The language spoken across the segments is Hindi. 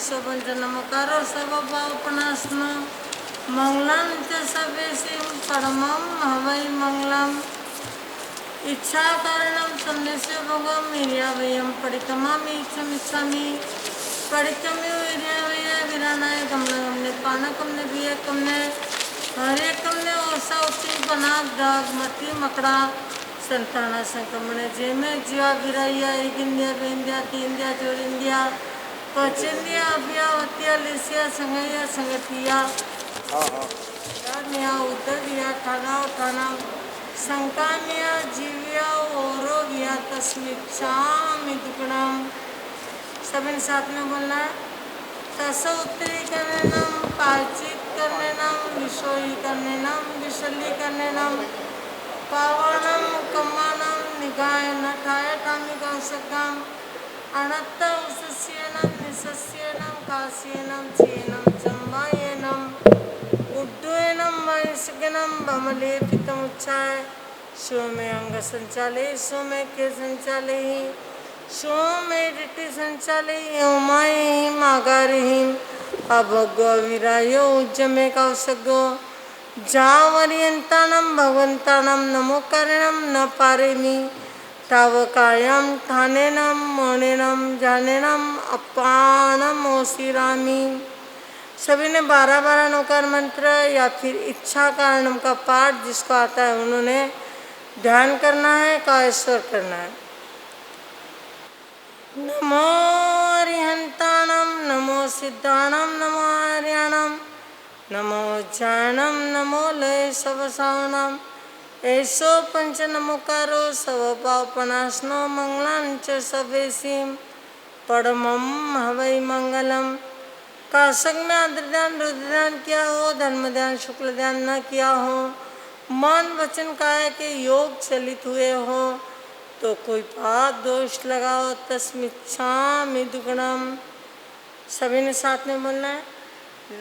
पंचनमकारो सर्वपापनाशनो मंगलम च सर्वेषु परमं हवै मंगलम इच्छा कारणम संदेशो भगवं मीर्यावयं परिक्रमामि इच्छामि परिक्रम्यो वीर्यावय वीरानाय गमने पानकम ने वियकम ने हरेकम ने ओसा उत्तरी बनाग दाग मती मकड़ा संताना संक्रमण जेमे जीवा गिराइया एक इंडिया दो इंडिया तीन इंडिया जोड़ इंडिया पचिंदिया अभिया वतिया लिसिया संगया संगतिया निया उदरिया ठाना ठाना संकामिया जीविया ओरो विया तस्मिच्छामि दुक्कड़म सभी साथ में बोलना है तस उत्तरी करने नम पाचित करने नम विषोई करने नम विशल्ली करने नम पावनम कम्मानम निगाय नठाय टामी गौसकम अनत्त उसस्येनम निसस्येनम कास्येनम चेनम चंबायेनम उड्डयेनम वैश्यनम बमलेपितम उच्चाय सोमे अंग संचाले सोमे के संचाले सोमे ऋति संचाले ओमाय मागारिहिम अभगो विरायो उज्जमे कौसगो जावरियंतानम भगवंतानम नमो करणम न पारेमि तावकायम थानेनम मोनेनम जानेनम अपानम ओसिरामी। सभी ने 12-12 नौकर मंत्र या फिर इच्छा कारणम का पाठ जिसको आता है उन्होंने ध्यान करना है, कायस्वर करना है। नमो अरिहंताणम नमो सिद्धाणम नमो आर्याणम नमो ज्ञानम नमो लय सवसावनम ऐसो पंच नमोकारो सवपापनाशनो मंगलांच सवेसीम परमम हवै मंगलम। काशक में आद्रध्यान रुद्रध्यान किया हो, धर्म ध्यान शुक्ल ध्यान न किया हो, मन वचन काया के योग चलित हुए हो तो कोई पाप दोष लगाओ तस्मिच्छामि दुक्कड़म। सभी ने साथ में बोलना है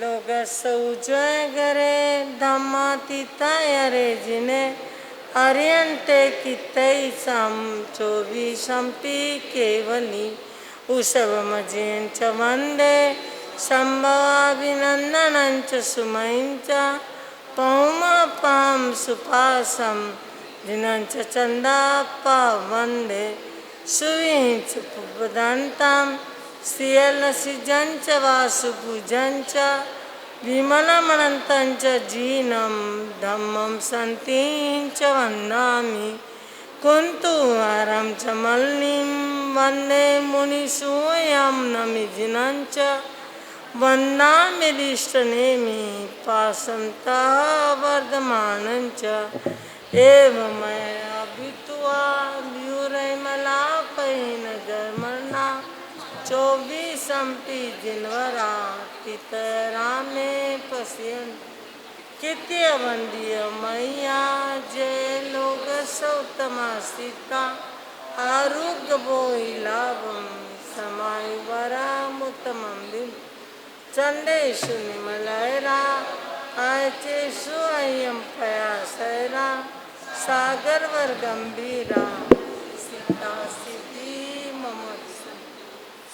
लोग सौजय गरे धम्मातीता अरे जिने अरियंते कितई सम चौबीसंपी केवली उसव मजेन च वंदे संभवाभिनंदनं च सुमयं च पौमपां सुपासं दिनं च चंदापा वंदे सुविंच पुपदन्तं श्रियलसिजं च वासुपूजं च विमलमनन्तं च जीनं धम्मं सन्तीं च वन्दामि कुन्तुहारं च मल्लिं वन्दे मुनिसूयं नमिजिनं च वन्दाम्यदिष्टनेमि पासन्तः वर्धमानं च एवमया भित्वा व्यूरैमलापैन धर्मणा 24 जिनवरा पितरामे पश्यन् कित्यवंदीय मैया जय लोग सौतमासिता आरोग्य बोई लाभम समायुवरामुत्तमं दिन चंडेशु निमलयरा आयचेशु अय्यम पयासैरा सागरवर गंभीरा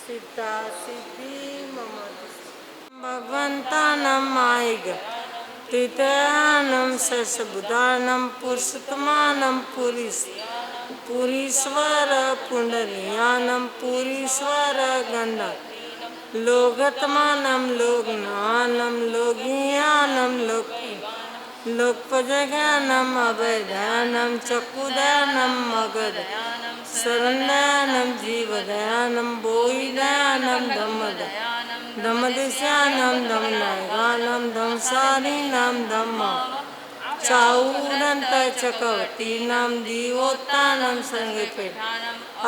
सीता सिद्धि मम भगवंतानम आयग तृतीयानम ससबुधानम पुरुषोत्तमानम पुरीश्वर पुंडरीयानम पुरीश्वर गंध लोकतमानम लोकनानम लोकियानम लोकपजज्ञानम अभयदयानम चक्षुदयानम मगधयानम शरणदयानम जीवदयानम बोहिदयानम धम्मदिश्यानम धम्मनायकानम धम्मसारीनाम धम्म चाऊरंत चकवतीनाम दीवोत्तानम संगीपेट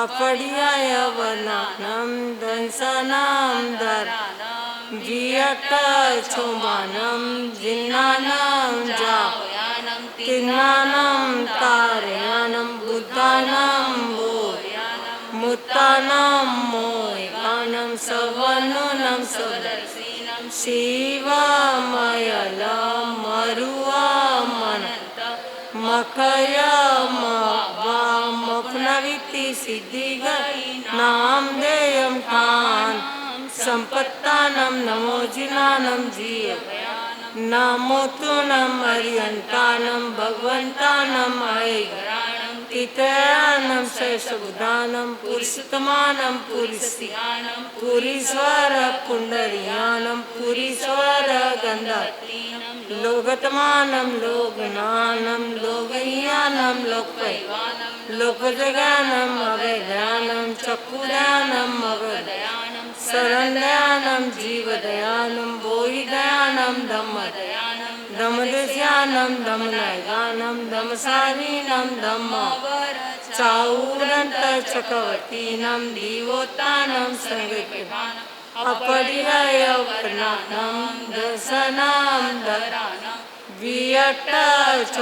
अपड़ियाय वनानम दंसनाम दर जियट छोमानम जिन्नानम जायानम तिन्नानम तारयानम बुद्धानम बोयानम मुत्तानम मोयगानम सवनुनम सदर्शीनम शिवामयलम मरुआमनंत मखयमवामपनविति सिद्धिगई नाम देयम खान संपत्तानं नमो जिनानं जीवभयानं नमो तुनं अरियंतानं भगवंतानं ऐगराणं तितयानं शैशबुदानं पुरुषोत्तमानं पुरीस्यानं पुरीश्वर पुंडरीयानं पुरीश्वर गंधात्रीनं लोकतमानं लोकनानं लोकयानं लोकैवानं लोकजगानं अवैधानं चक्षुदानं अवदयानं शरणदयानं जीवदयानं बोहिदयानं धम्मदयानं धम्मदेश्यानं धम्मनायकानं धम्मसारीनं धम्मचाऊरंत चक्रवर्तीनं दीवोत्तानं संगीतवानं अपरिहाय वर्णानं दर्शनं धरानं वियट्टचौमानं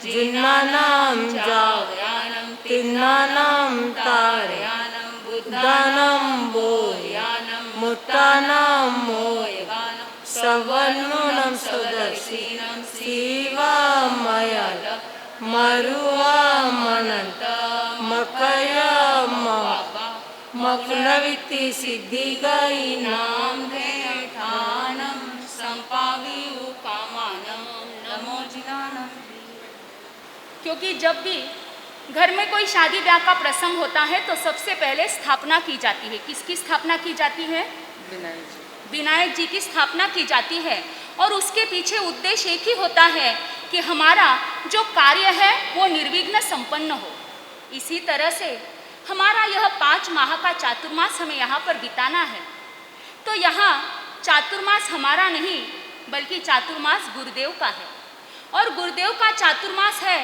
जिन्नानां जावयानं तिन्नानां तारयानं बुद्धानां बोयानं मुत्तानां मोयगानं सवर्णुनं सदर्शिनं शिवामयाल मरुवामनंत मकयमवापा मकुलवित्ति सिद्धिगई नाम ठानम संपावी कामानम नमो जिनानम। क्योंकि जब भी घर में कोई शादी ब्याह का प्रसंग होता है तो सबसे पहले स्थापना की जाती है। किसकी स्थापना की जाती है? विनायक जी की स्थापना की जाती है। और उसके पीछे उद्देश्य एक ही होता है कि हमारा जो कार्य है वो निर्विघ्न संपन्न हो। इसी तरह से हमारा यह 5 माह का चातुर्मास हमें यहाँ पर बिताना है। तो यहाँ चातुर्मास हमारा नहीं बल्कि चातुर्मास गुरुदेव का है। और गुरुदेव का चातुर्मास है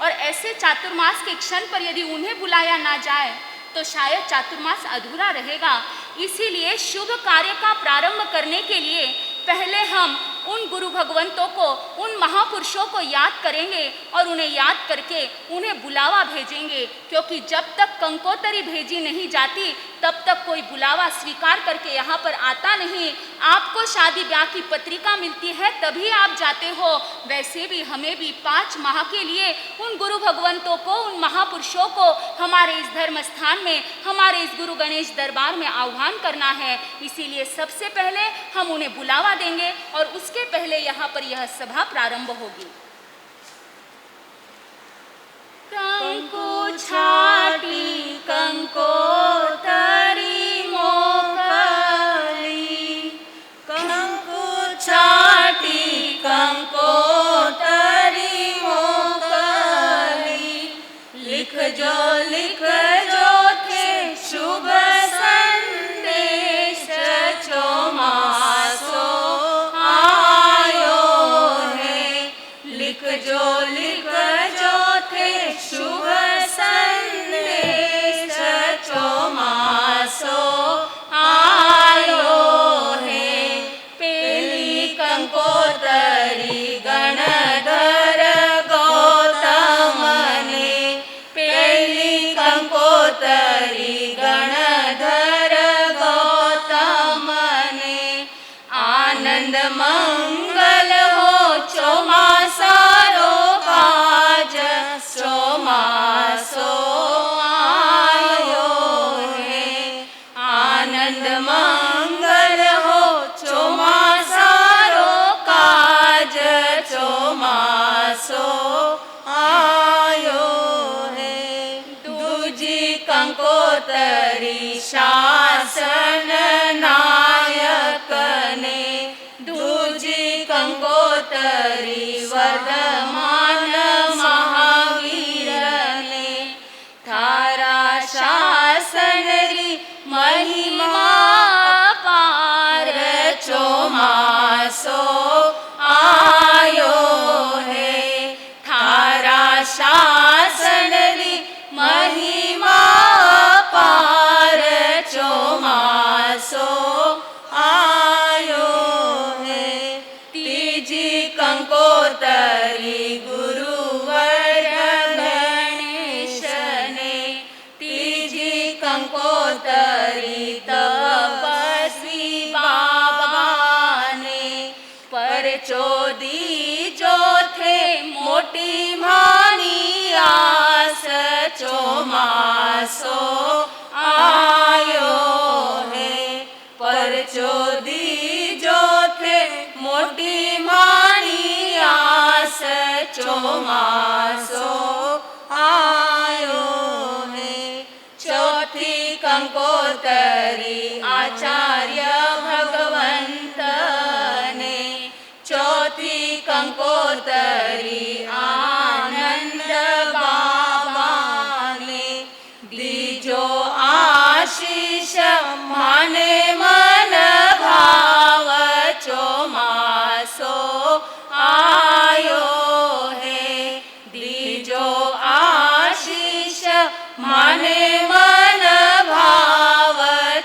और ऐसे चातुर्मास के क्षण पर यदि उन्हें बुलाया ना जाए तो शायद चातुर्मास अधूरा रहेगा। इसीलिए शुभ कार्य का प्रारंभ करने के लिए पहले हम उन गुरु भगवंतों को, उन महापुरुषों को याद करेंगे और उन्हें याद करके उन्हें बुलावा भेजेंगे। क्योंकि जब तक कंकोतरी भेजी नहीं जाती तब तक कोई बुलावा स्वीकार करके यहाँ पर आता नहीं। आपको शादी ब्याह की पत्रिका मिलती है तभी आप जाते हो। वैसे भी हमें भी 5 माह के लिए उन गुरु भगवंतों को, उन महापुरुषों को हमारे इस धर्म स्थान में, हमारे इस गुरु गणेश दरबार में आह्वान करना है। इसीलिए सबसे पहले हम उन्हें बुलावा देंगे और उसके पहले यहाँ पर यह सभा प्रारंभ होगी। कंको छाटी कंकोतरी मोकली, कंको छाटी कंकोतरी मोकली, लिख जो थे शुभ संदेश चौमासो लिख जो थे शुभ संदेश चौमासो आयो है। पेली कंकोतरी गणधर गौतम ने, पेली कंकोतरी गणधर गौतम ने, आनंद मंगल हो चौमासारो काज चौमासो आयो है। आनंद मंगल हो चौमासारो काज चौमासो आयो है। दूजी कंकोतरी शासन नायक ने, दूजी कंकोतरी वर्धमान महावीर ने, थारा शासन री महिमा पार चौमासो आयो है। थारा शासन री महिमा पार चौमासो आयो है। तीजी कंकोतरी गुरुवर गणेश ने, तीजी कंकोतरी तपस्वी बाबा ने, पर चोदी जो थे मोटी भानी आस चौमासो आयो है। दीजो थे मोटी मानी आस चौमासो आयो है। चौथी कंकोतरी आचार्य भगवंत ने, चौथी कंकोतरी आनंद बाबा ने, दीजो आशीष माने मन भाव चौमासो आयो है। दीजो आशीष माने मन भाव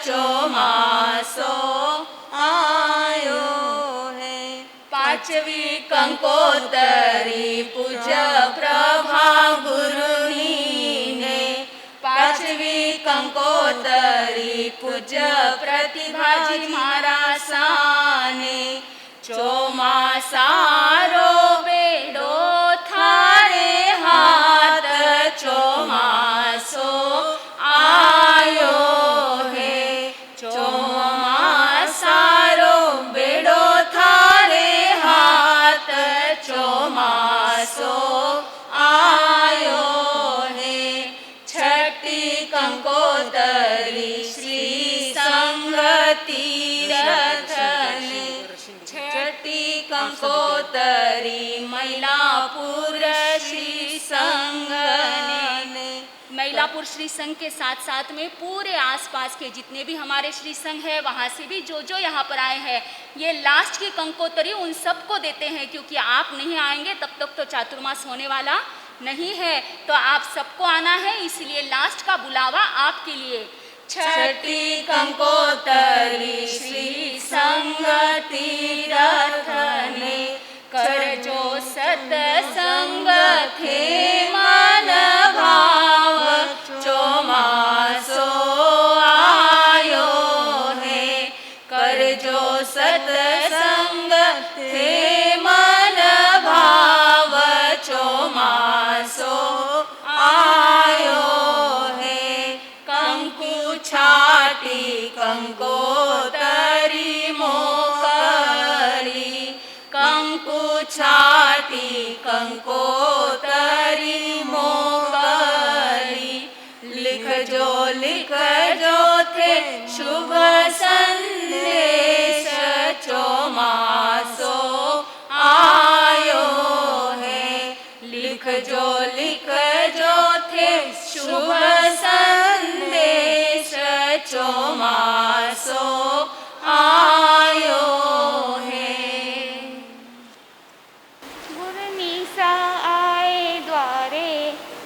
चौमासो आयो है। पांचवी कंकोतरी पूज्य प्रभा गुरुनी ने, पांचवी कंकोतरी पूज्य प्रतिभाजी महारासा ने, चौमासारो बेड़ो थारे हाथ चौमासो आयो है। चौमासारो बेड़ो थारे हाथ चौमासो आयो है। छठी कंकोतरी श्री संग तीरथ ने, छठी कंकोतरी मैलापुर श्री संग ने। मैलापुर श्री संघ के साथ साथ में पूरे आसपास के जितने भी हमारे श्री संघ है, वहाँ से भी जो यहाँ पर आए हैं, ये लास्ट की कंकोतरी उन सबको देते हैं, क्योंकि आप नहीं आएंगे तब तक तो चातुर्मास होने वाला नहीं है। तो आप सबको आना है, इसलिए लास्ट का बुलावा आपके लिए। छठी कंकोतरी श्री संग तीरथ ने, कर जो सतसंग थे मन भाव चौमासो आयो है। कर जो सतसंग थे मन भाव चौमासो आयो है। कंकु छाटी कंकोतरी मोकरी, कंकु छाटी कंकोतरी मोकरी, लिख जो थे शुभ संदेश चौमासो आयो है। लिख जो थे शुभ संदेश चौमासो आयो है। गुरुनीसा आए द्वारे,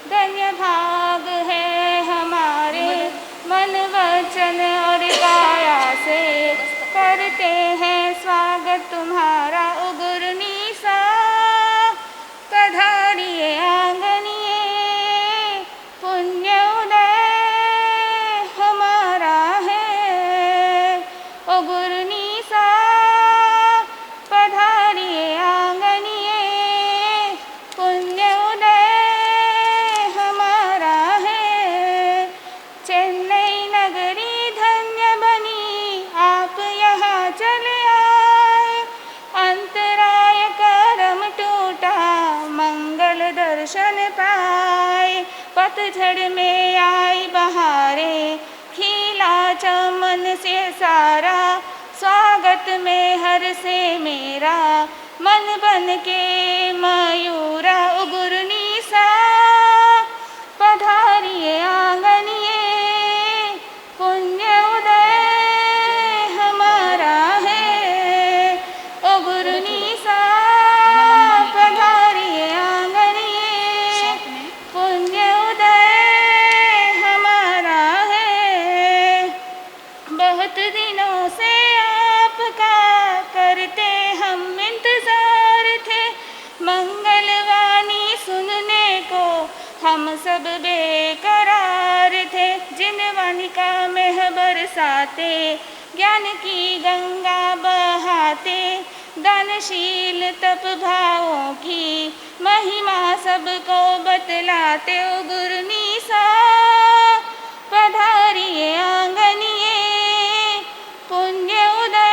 धन्य भाग है हमारे, मन वचन और काया से करते हैं स्वागत तुम्हारा। ओ गुरुनीसा पधारिए आंगनिए, पुण्य उदय हमारा है। ओ गुरुनीसा पधारिए आंगनिए, पुण्य उदय हमारा है। चेन्नई नगरी धन्य बनी, आप यहाँ चले आए। अंतराय करम टूटा, मंगल दर्शन पाए। पतझड़ में आई बहारे, खिला चमन से सारा। स्वागत में हर से मेरा, मन बन के मयूरा। ओ गुरुनीसा पधारिए आंगनिए, पुण्य उदय हमारा है। ओ गुरुनीसा पधारिए आंगनिए, पुण्य उदय हमारा है। बहुत दिनों से आपका करते हम इंतजार थे, मंगलवाणी सुनने को हम सब बेकरार थे। जिन वाणी का मेह बरसाते, ज्ञान की गंगा बहाते, दानशील तप भावों की महिमा सबको बतलाते। ओ गुरुनीसा पधारिए आंगनिए, पुण्य उदय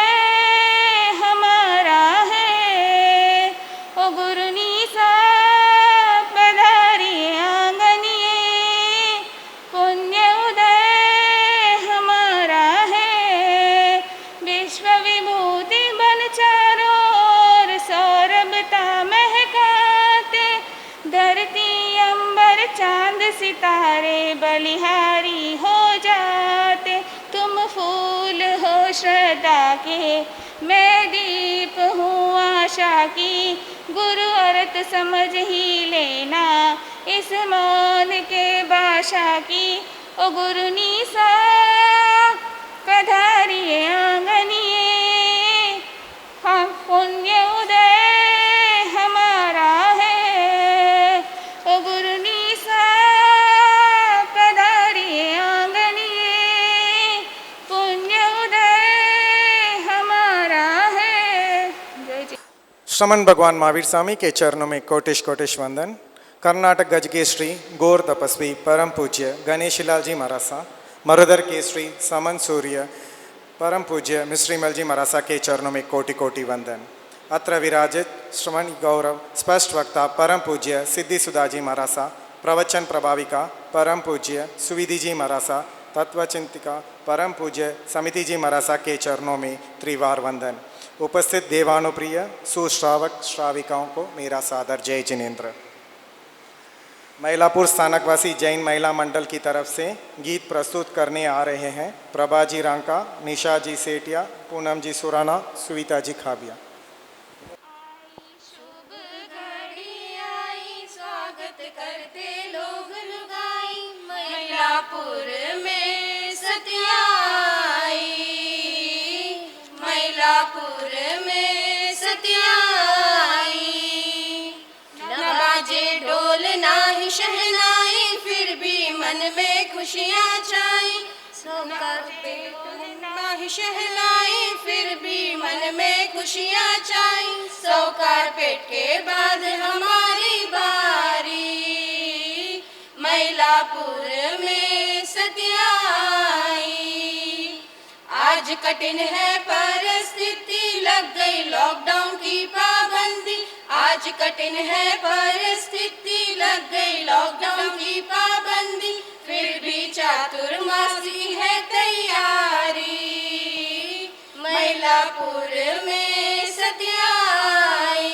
चांद सितारे बलिहारी हो जाते, तुम फूल हो श्रद्धा के, मैं दीप हूँ आशा की, गुरु अर्थ समझ ही लेना इस मौन के भाषा की। ओ गुरु निसा पधारिए आंगनिए, हम पुण्य उदय हमारा है। ओ गुरु निसा पधारिए आंगनिए, पुण्य उदय हमारा है। जय जय। श्रमण भगवान महावीर स्वामी के चरणों में कोटिश कोटिश वंदन। कर्नाटक गज के श्री गौर तपस्वी परम पूज्य गणेशीलाल जी महाराज, मरुधर के श्री समन सूर्य परम पूज्य मिश्रीमल जी महाराज के चरणों में कोटि कोटि वंदन। अत्र विराजित श्रवण गौरव स्पष्ट वक्ता परम पूज्य सिद्धि सुधा जी महाराज, प्रवचन प्रभाविका परम पूज्य सुविधि जी महाराज, तत्वचिंतिका परम पूज्य समिति जी महाराज के चरणों में त्रिवार वंदन। उपस्थित देवानुप्रिय सुश्रावक श्राविकाओं को मेरा सादर जय जिनेन्द्र। मैलापुर स्थानकवासी जैन महिला मंडल की तरफ से गीत प्रस्तुत करने आ रहे हैं प्रभा जी रांका, निशा जी सेठिया, पूनम जी सुराना, सुविता जी खाबिया। शुभ घड़ी आई, स्वागत करते लोग लुगाई, मैलापुर में सतिया आई, मैलापुर में सतिया आई। न बाजे ढोल ना ही शहनाई, फिर भी मन में खुशियाँ छाई, सौकर पे ना ही शहनाई, फिर भी मन में खुशियाँ छाई। सौकार पेट के बाद हमारी बारी, मैलापुर में सतिया आई। आज कठिन है परिस्थिति, लग गई लॉकडाउन की पाबंदी, आज कठिन है परिस्थिति, लग गई लॉकडाउन की पाबंदी, फिर भी चातुर्मासी है तैयारी, मैलापुर में सतिया आई।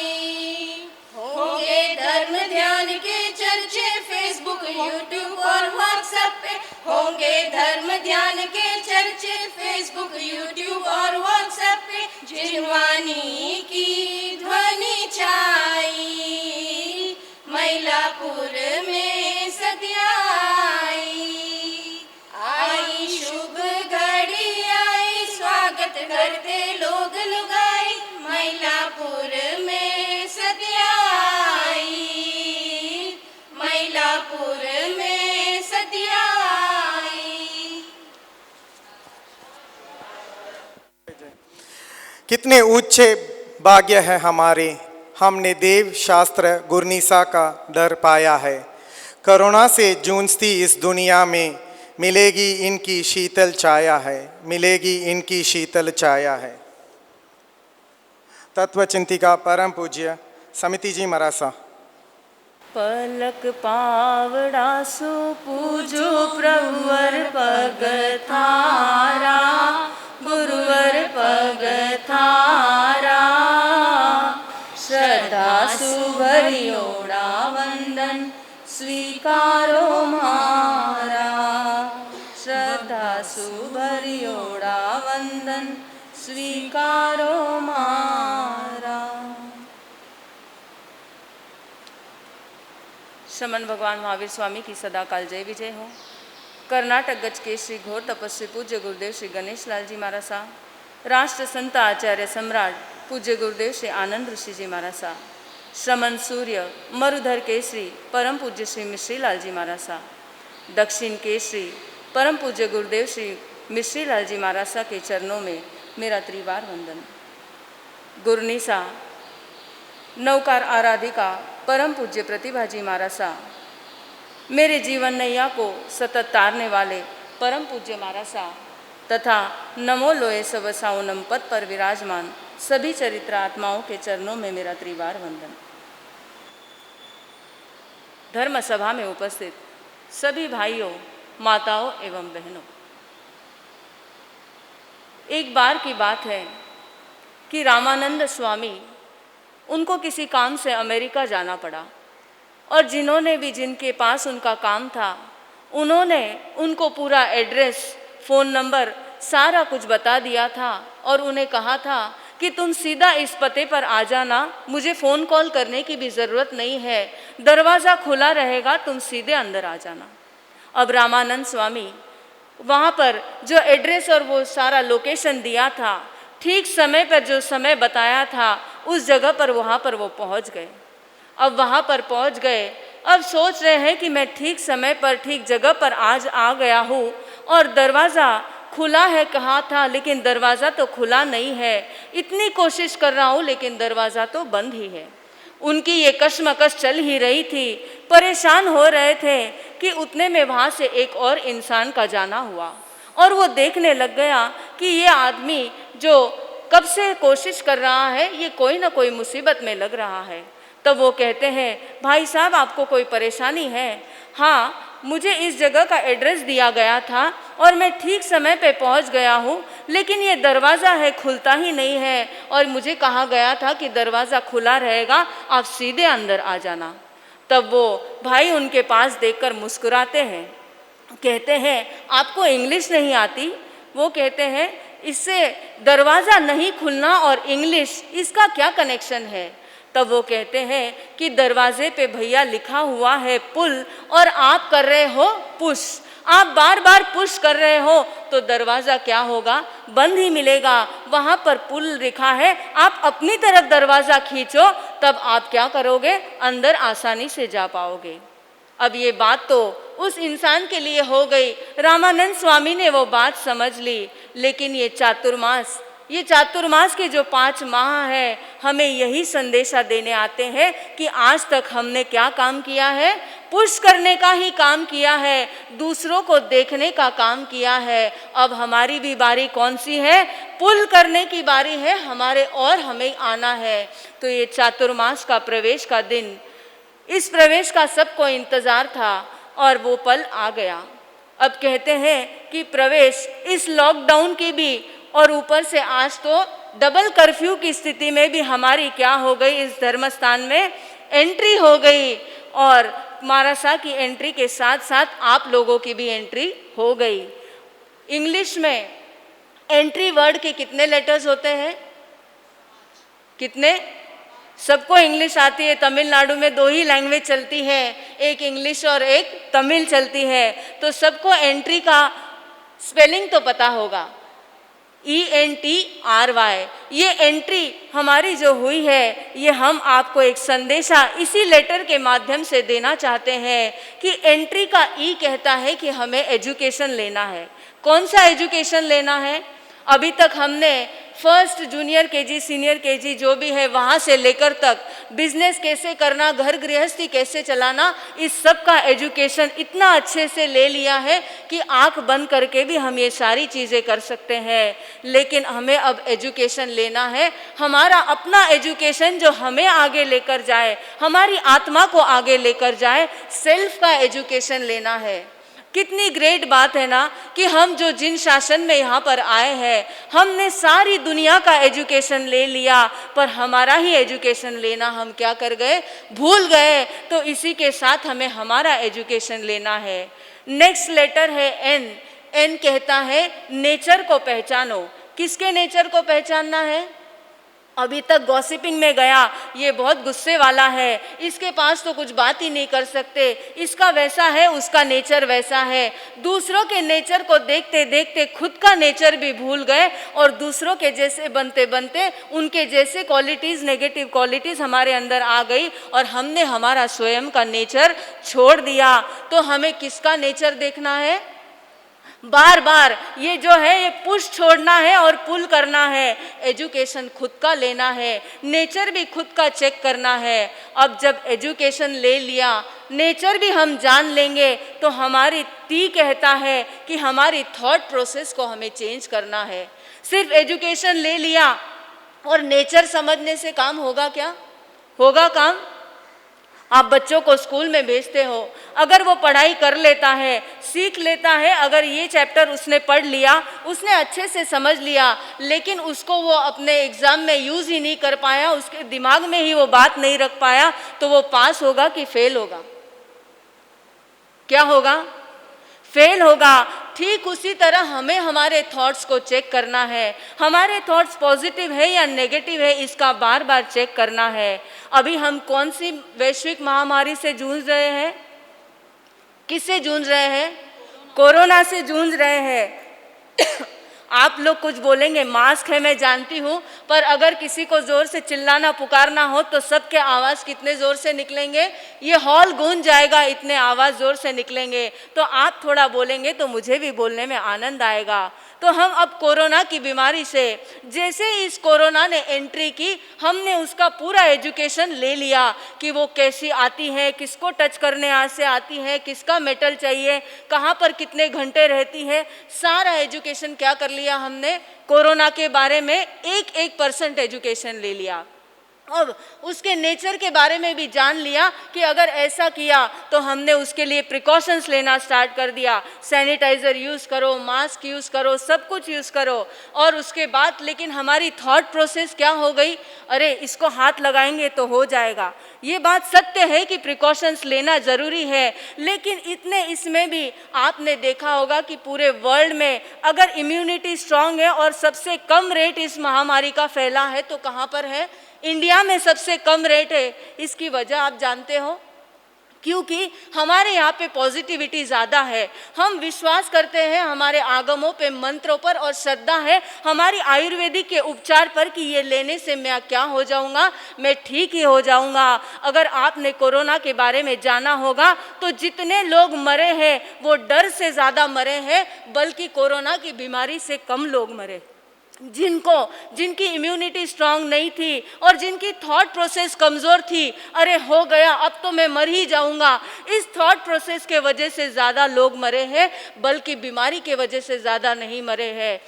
होंगे धर्म ध्यान के चर्चे फेसबुक यूट्यूब और व्हाट्सएप पे, होंगे धर्म ध्यान के चर्चे फेसबुक यूट्यूब और व्हाट्सएप पे, जिनवानी की ध्वनि छाई, मैलापुर में सतिया आई। आई शुभ घड़ी आई, स्वागत करते लोग लुगाई, मैलापुर में सतिया आई, मैलापुर में सतिया आई। कितने ऊंचे भाग्य है हमारे, हमने देव शास्त्र गुरनीसा का दर पाया है। कोरोना से जूझती इस दुनिया में मिलेगी इनकी शीतल छाया है, मिलेगी इनकी शीतल छाया है। तत्वचिंतिका परम पूज्य समिति जी मरासा। पलक पावड़ा सो पूजो प्रभुवर पग थारा, गुरुवर पग थारा, श्रद्धा सुभरियोड़ा वंदन स्वीकारो मारा, श्रद्धा सुभरियोड़ा वंदन स्वीकारो मारा। श्रमण भगवान महावीर स्वामी की सदाकाल जय विजय हो। कर्नाटक गज के श्री घोर तपस्वी पूज्य गुरुदेव श्री गणेश लाल जी महाराज साहब, राष्ट्र संत आचार्य सम्राट पूज्य गुरुदेव श्री आनंद ऋषि जी महाराज साहब, श्रमण सूर्य मरुधर के श्री परम पूज्य श्री मिश्री लाल जी महाराज साहब, दक्षिण के श्री परम पूज्य गुरुदेव श्री मिश्री लाल जी महाराज साहब के चरणों में मेरा त्रिवार वंदन। गुरनीसा नौकार आराधिका परम पूज्य प्रतिभा जी महाराज साहब, मेरे जीवन नैया को सतत तारने वाले परम पूज्य महाराज साहब तथा नमो लोए सब साउनम पद पर विराजमान सभी चरित्र आत्माओं के चरणों में मेरा त्रिवार वंदन। धर्म सभा में उपस्थित सभी भाइयों, माताओं एवं बहनों, एक बार की बात है कि रामानंद स्वामी, उनको किसी काम से अमेरिका जाना पड़ा और जिन्होंने भी जिनके पास उनका काम था उन्होंने उनको पूरा एड्रेस, फ़ोन नंबर, सारा कुछ बता दिया था और उन्हें कहा था कि तुम सीधा इस पते पर आ जाना, मुझे फ़ोन कॉल करने की भी ज़रूरत नहीं है, दरवाज़ा खुला रहेगा, तुम सीधे अंदर आ जाना। अब रामानंद स्वामी वहाँ पर जो एड्रेस और वो सारा लोकेशन दिया था, ठीक समय पर जो समय बताया था उस जगह पर वहाँ पर वो पहुँच गए। अब वहाँ पर पहुँच गए, अब सोच रहे हैं कि मैं ठीक समय पर ठीक जगह पर आज आ गया हूँ और दरवाज़ा खुला है कहा था, लेकिन दरवाज़ा तो खुला नहीं है, इतनी कोशिश कर रहा हूँ लेकिन दरवाज़ा तो बंद ही है। उनकी ये कश्मकश चल ही रही थी, परेशान हो रहे थे कि उतने में वहाँ से एक और इंसान का जाना हुआ और वो देखने लग गया कि ये आदमी जो कब से कोशिश कर रहा है ये कोई ना कोई मुसीबत में लग रहा है। तब वो कहते हैं, भाई साहब आपको कोई परेशानी है? हाँ, मुझे इस जगह का एड्रेस दिया गया था और मैं ठीक समय पे पहुंच गया हूँ, लेकिन ये दरवाज़ा है खुलता ही नहीं है और मुझे कहा गया था कि दरवाज़ा खुला रहेगा, आप सीधे अंदर आ जाना। तब वो भाई उनके पास देखकर मुस्कुराते हैं, कहते हैं आपको इंग्लिश नहीं आती? वो कहते हैं इससे दरवाज़ा नहीं खुलना और इंग्लिश, इसका क्या कनेक्शन है? तब वो कहते हैं कि दरवाजे पे भैया लिखा हुआ है पुल और आप कर रहे हो पुश, आप बार बार पुश कर रहे हो तो दरवाज़ा क्या होगा, बंद ही मिलेगा। वहाँ पर पुल लिखा है, आप अपनी तरफ दरवाज़ा खींचो तब आप क्या करोगे, अंदर आसानी से जा पाओगे। अब ये बात तो उस इंसान के लिए हो गई, रामानंद स्वामी ने वो बात समझ ली, लेकिन ये चातुर्मास के जो 5 माह है हमें यही संदेशा देने आते हैं कि आज तक हमने क्या काम किया है, पुश करने का ही काम किया है, दूसरों को देखने का काम किया है। अब हमारी भी बारी कौन सी है, पुल करने की बारी है हमारे और हमें आना है। तो ये चातुर्मास का प्रवेश का दिन, इस प्रवेश का सबको इंतज़ार था और वो पल आ गया। अब कहते हैं कि प्रवेश इस लॉकडाउन की भी और ऊपर से आज तो डबल कर्फ्यू की स्थिति में भी हमारी क्या हो गई, इस धर्मस्थान में एंट्री हो गई और मारासा की एंट्री के साथ साथ आप लोगों की भी एंट्री हो गई। इंग्लिश में एंट्री वर्ड के कितने लेटर्स होते हैं? कितने? सबको इंग्लिश आती है। तमिलनाडु में 2 ही लैंग्वेज चलती है, एक इंग्लिश और एक तमिल चलती है, तो सबको एंट्री का स्पेलिंग तो पता होगा, ENTRY। ये एंट्री हमारी जो हुई है, ये हम आपको एक संदेशा इसी लेटर के माध्यम से देना चाहते हैं कि एंट्री का E कहता है कि हमें एजुकेशन लेना है। कौन सा एजुकेशन लेना है? अभी तक हमने first, junior KG, senior KG जो भी है वहाँ से लेकर तक बिजनेस कैसे करना, घर गृहस्थी कैसे चलाना, इस सब का एजुकेशन इतना अच्छे से ले लिया है कि आंख बंद करके भी हम ये सारी चीज़ें कर सकते हैं। लेकिन हमें अब एजुकेशन लेना है, हमारा अपना एजुकेशन जो हमें आगे लेकर जाए, हमारी आत्मा को आगे लेकर जाए, सेल्फ का एजुकेशन लेना है। कितनी ग्रेट बात है ना कि हम जो जिन शासन में यहाँ पर आए हैं, हमने सारी दुनिया का एजुकेशन ले लिया, पर हमारा ही एजुकेशन लेना हम क्या कर गए, भूल गए। तो इसी के साथ हमें हमारा एजुकेशन लेना है। नेक्स्ट लेटर है N। N कहता है नेचर को पहचानो। किसके नेचर को पहचानना है? अभी तक गॉसिपिंग में गया, ये बहुत गुस्से वाला है, इसके पास तो कुछ बात ही नहीं कर सकते, इसका वैसा है, उसका नेचर वैसा है। दूसरों के नेचर को देखते देखते खुद का नेचर भी भूल गए और दूसरों के जैसे बनते बनते उनके जैसे क्वालिटीज़, नेगेटिव क्वालिटीज़ हमारे अंदर आ गई और हमने हमारा स्वयं का नेचर छोड़ दिया। तो हमें किसका नेचर देखना है? बार बार ये जो है ये पुश छोड़ना है और पुल करना है। एजुकेशन खुद का लेना है, नेचर भी खुद का चेक करना है। अब जब एजुकेशन ले लिया, नेचर भी हम जान लेंगे, तो हमारी टी कहता है कि हमारी थॉट प्रोसेस को हमें चेंज करना है। सिर्फ एजुकेशन ले लिया और नेचर समझने से काम होगा क्या? होगा काम? आप बच्चों को स्कूल में भेजते हो, अगर वो पढ़ाई कर लेता है, सीख लेता है, अगर ये चैप्टर उसने पढ़ लिया, उसने अच्छे से समझ लिया, लेकिन उसको वो अपने एग्ज़ाम में यूज़ ही नहीं कर पाया, उसके दिमाग में ही वो बात नहीं रख पाया, तो वो पास होगा कि फेल होगा? क्या होगा? फेल होगा। ठीक उसी तरह हमें हमारे थॉट्स को चेक करना है, हमारे थॉट्स पॉजिटिव है या नेगेटिव है, इसका बार बार चेक करना है। अभी हम कौन सी वैश्विक महामारी से जूझ रहे हैं? किससे जूझ रहे हैं? कोरोना से जूझ रहे हैं। आप लोग कुछ बोलेंगे, मास्क है मैं जानती हूँ, पर अगर किसी को ज़ोर से चिल्लाना पुकारना हो तो सबके आवाज़ कितने ज़ोर से निकलेंगे? ये हॉल गूंज जाएगा, इतने आवाज़ ज़ोर से निकलेंगे। तो आप थोड़ा बोलेंगे तो मुझे भी बोलने में आनंद आएगा। तो हम अब कोरोना की बीमारी से, जैसे इस कोरोना ने एंट्री की, हमने उसका पूरा एजुकेशन ले लिया कि वो कैसी आती है, किसको टच करने से आती है, किसका मेटल चाहिए, कहाँ पर कितने घंटे रहती है, सारा एजुकेशन क्या कर लिया हमने? कोरोना के बारे में 1% एजुकेशन ले लिया। अब उसके नेचर के बारे में भी जान लिया कि अगर ऐसा किया तो हमने उसके लिए प्रिकॉशंस लेना स्टार्ट कर दिया। सैनिटाइज़र यूज़ करो, मास्क यूज़ करो, सब कुछ यूज़ करो। और उसके बाद लेकिन हमारी थॉट प्रोसेस क्या हो गई? अरे इसको हाथ लगाएंगे तो हो जाएगा। ये बात सत्य है कि प्रिकॉशंस लेना ज़रूरी है, लेकिन इतने इसमें भी आपने देखा होगा कि पूरे वर्ल्ड में अगर इम्यूनिटी स्ट्रांग है और सबसे कम रेट इस महामारी का फैला है तो कहाँ पर है? इंडिया में सबसे कम रेट है। इसकी वजह आप जानते हो? क्योंकि हमारे यहाँ पे पॉजिटिविटी ज़्यादा है, हम विश्वास करते हैं हमारे आगमों पे, मंत्रों पर, और श्रद्धा है हमारी आयुर्वेदिक के उपचार पर कि ये लेने से मैं क्या हो जाऊँगा? मैं ठीक ही हो जाऊँगा। अगर आपने कोरोना के बारे में जाना होगा तो जितने लोग मरे हैं वो डर से ज़्यादा मरे हैं, बल्कि कोरोना की बीमारी से कम लोग मरे। जिनकी इम्यूनिटी स्ट्रांग नहीं थी और जिनकी थॉट प्रोसेस कमज़ोर थी, अरे हो गया अब तो मैं मर ही जाऊंगा, इस थॉट प्रोसेस के वजह से ज़्यादा लोग मरे हैं, बल्कि बीमारी के वजह से ज़्यादा नहीं मरे हैं।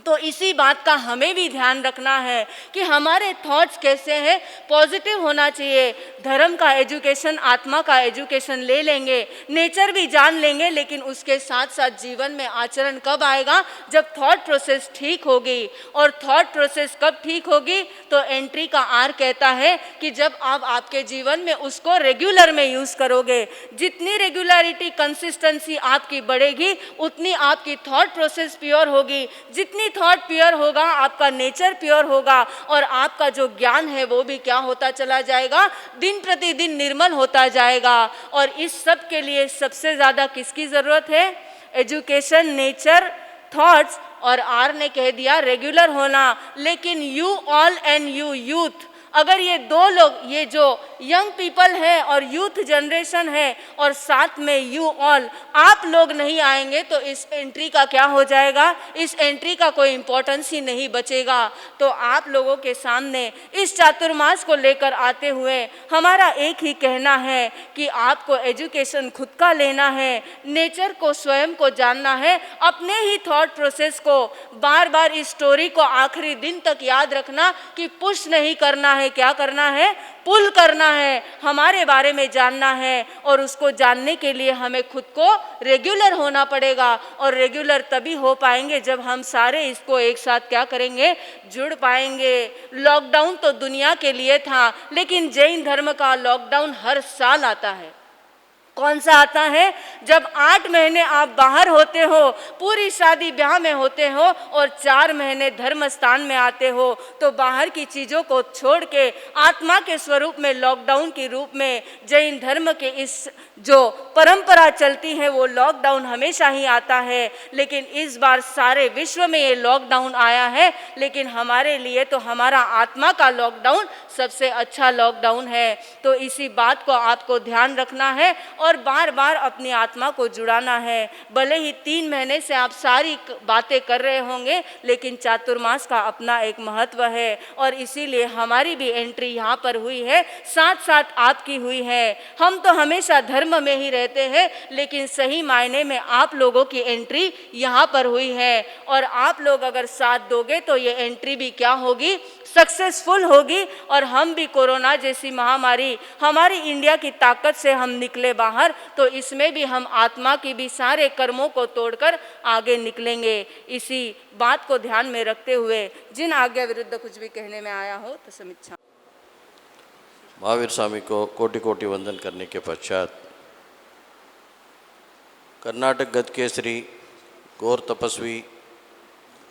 तो इसी बात का हमें भी ध्यान रखना है कि हमारे थॉट्स कैसे हैं, पॉजिटिव होना चाहिए। धर्म का एजुकेशन, आत्मा का एजुकेशन ले लेंगे, नेचर भी जान लेंगे, लेकिन उसके साथ साथ जीवन में आचरण कब आएगा? जब थॉट प्रोसेस ठीक होगी। और थॉट प्रोसेस कब ठीक होगी? तो एंट्री का आर कहता है कि जब आप आपके जीवन में उसको रेगुलर में यूज़ करोगे। जितनी रेगुलरिटी, कंसिस्टेंसी आपकी बढ़ेगी, उतनी आपकी थॉट प्रोसेस प्योर होगी। जितनी थॉट प्योर होगा, आपका नेचर प्योर होगा, और आपका जो ज्ञान है वो भी क्या होता चला जाएगा? दिन प्रतिदिन निर्मल होता जाएगा। और इस सब के लिए सबसे ज़्यादा किसकी ज़रूरत है? एजुकेशन, नेचर, थॉट्स, और आर ने कह दिया रेगुलर होना। लेकिन you all and you youth, अगर ये दो लोग, ये जो यंग पीपल है और यूथ जनरेशन है, और साथ में यू ऑल, आप लोग नहीं आएंगे तो इस एंट्री का क्या हो जाएगा? इस एंट्री का कोई इम्पोर्टेंस ही नहीं बचेगा। तो आप लोगों के सामने इस चातुर्मास को लेकर आते हुए हमारा एक ही कहना है कि आपको एजुकेशन खुद का लेना है, नेचर को, स्वयं को जानना है, अपने ही थॉट प्रोसेस को बार बार, इस स्टोरी को आखिरी दिन तक याद रखना कि पुश नहीं करना है, क्या करना है? पुल करना है, हमारे बारे में जानना है। और उसको जानने के लिए हमें खुद को रेगुलर होना पड़ेगा, और रेगुलर तभी हो पाएंगे जब हम सारे इसको एक साथ क्या करेंगे? जुड़ पाएंगे। लॉकडाउन तो दुनिया के लिए था, लेकिन जैन धर्म का लॉकडाउन हर साल आता है। कौन सा आता है? जब 8 महीने आप बाहर होते हो, पूरी शादी ब्याह में होते हो, और 4 महीने धर्म स्थान में आते हो, तो बाहर की चीज़ों को छोड़ के आत्मा के स्वरूप में, लॉकडाउन के रूप में, जैन धर्म के इस जो परंपरा चलती है वो लॉकडाउन हमेशा ही आता है। लेकिन इस बार सारे विश्व में ये लॉकडाउन आया है, लेकिन हमारे लिए तो हमारा आत्मा का लॉकडाउन सबसे अच्छा लॉकडाउन है। तो इसी बात को आपको ध्यान रखना है और बार बार अपनी आत्मा को जुड़ाना है। भले ही 3 महीने से आप सारी बातें कर रहे होंगे, लेकिन चातुर्मास का अपना एक महत्व है और इसीलिए हमारी भी एंट्री यहाँ पर हुई है, साथ साथ आपकी हुई है। हम तो हमेशा धर्म में ही रहते हैं, लेकिन सही मायने में आप लोगों की एंट्री यहाँ पर हुई है और आप लोग अगर साथ दोगे तो ये एंट्री भी क्या होगी, सक्सेसफुल होगी और हम भी कोरोना जैसी महामारी, हमारी इंडिया की ताकत से हम निकले बाहर, तो इसमें भी हम आत्मा की भी सारे कर्मों को तोड़कर आगे निकलेंगे। इसी बात को ध्यान में रखते हुए जिन आज्ञा विरुद्ध कुछ भी कहने में आया हो तो समीक्षा। महावीर स्वामी को कोटि कोटि वंदन करने के पश्चात कर्नाटक गज के श्री गौर तपस्वी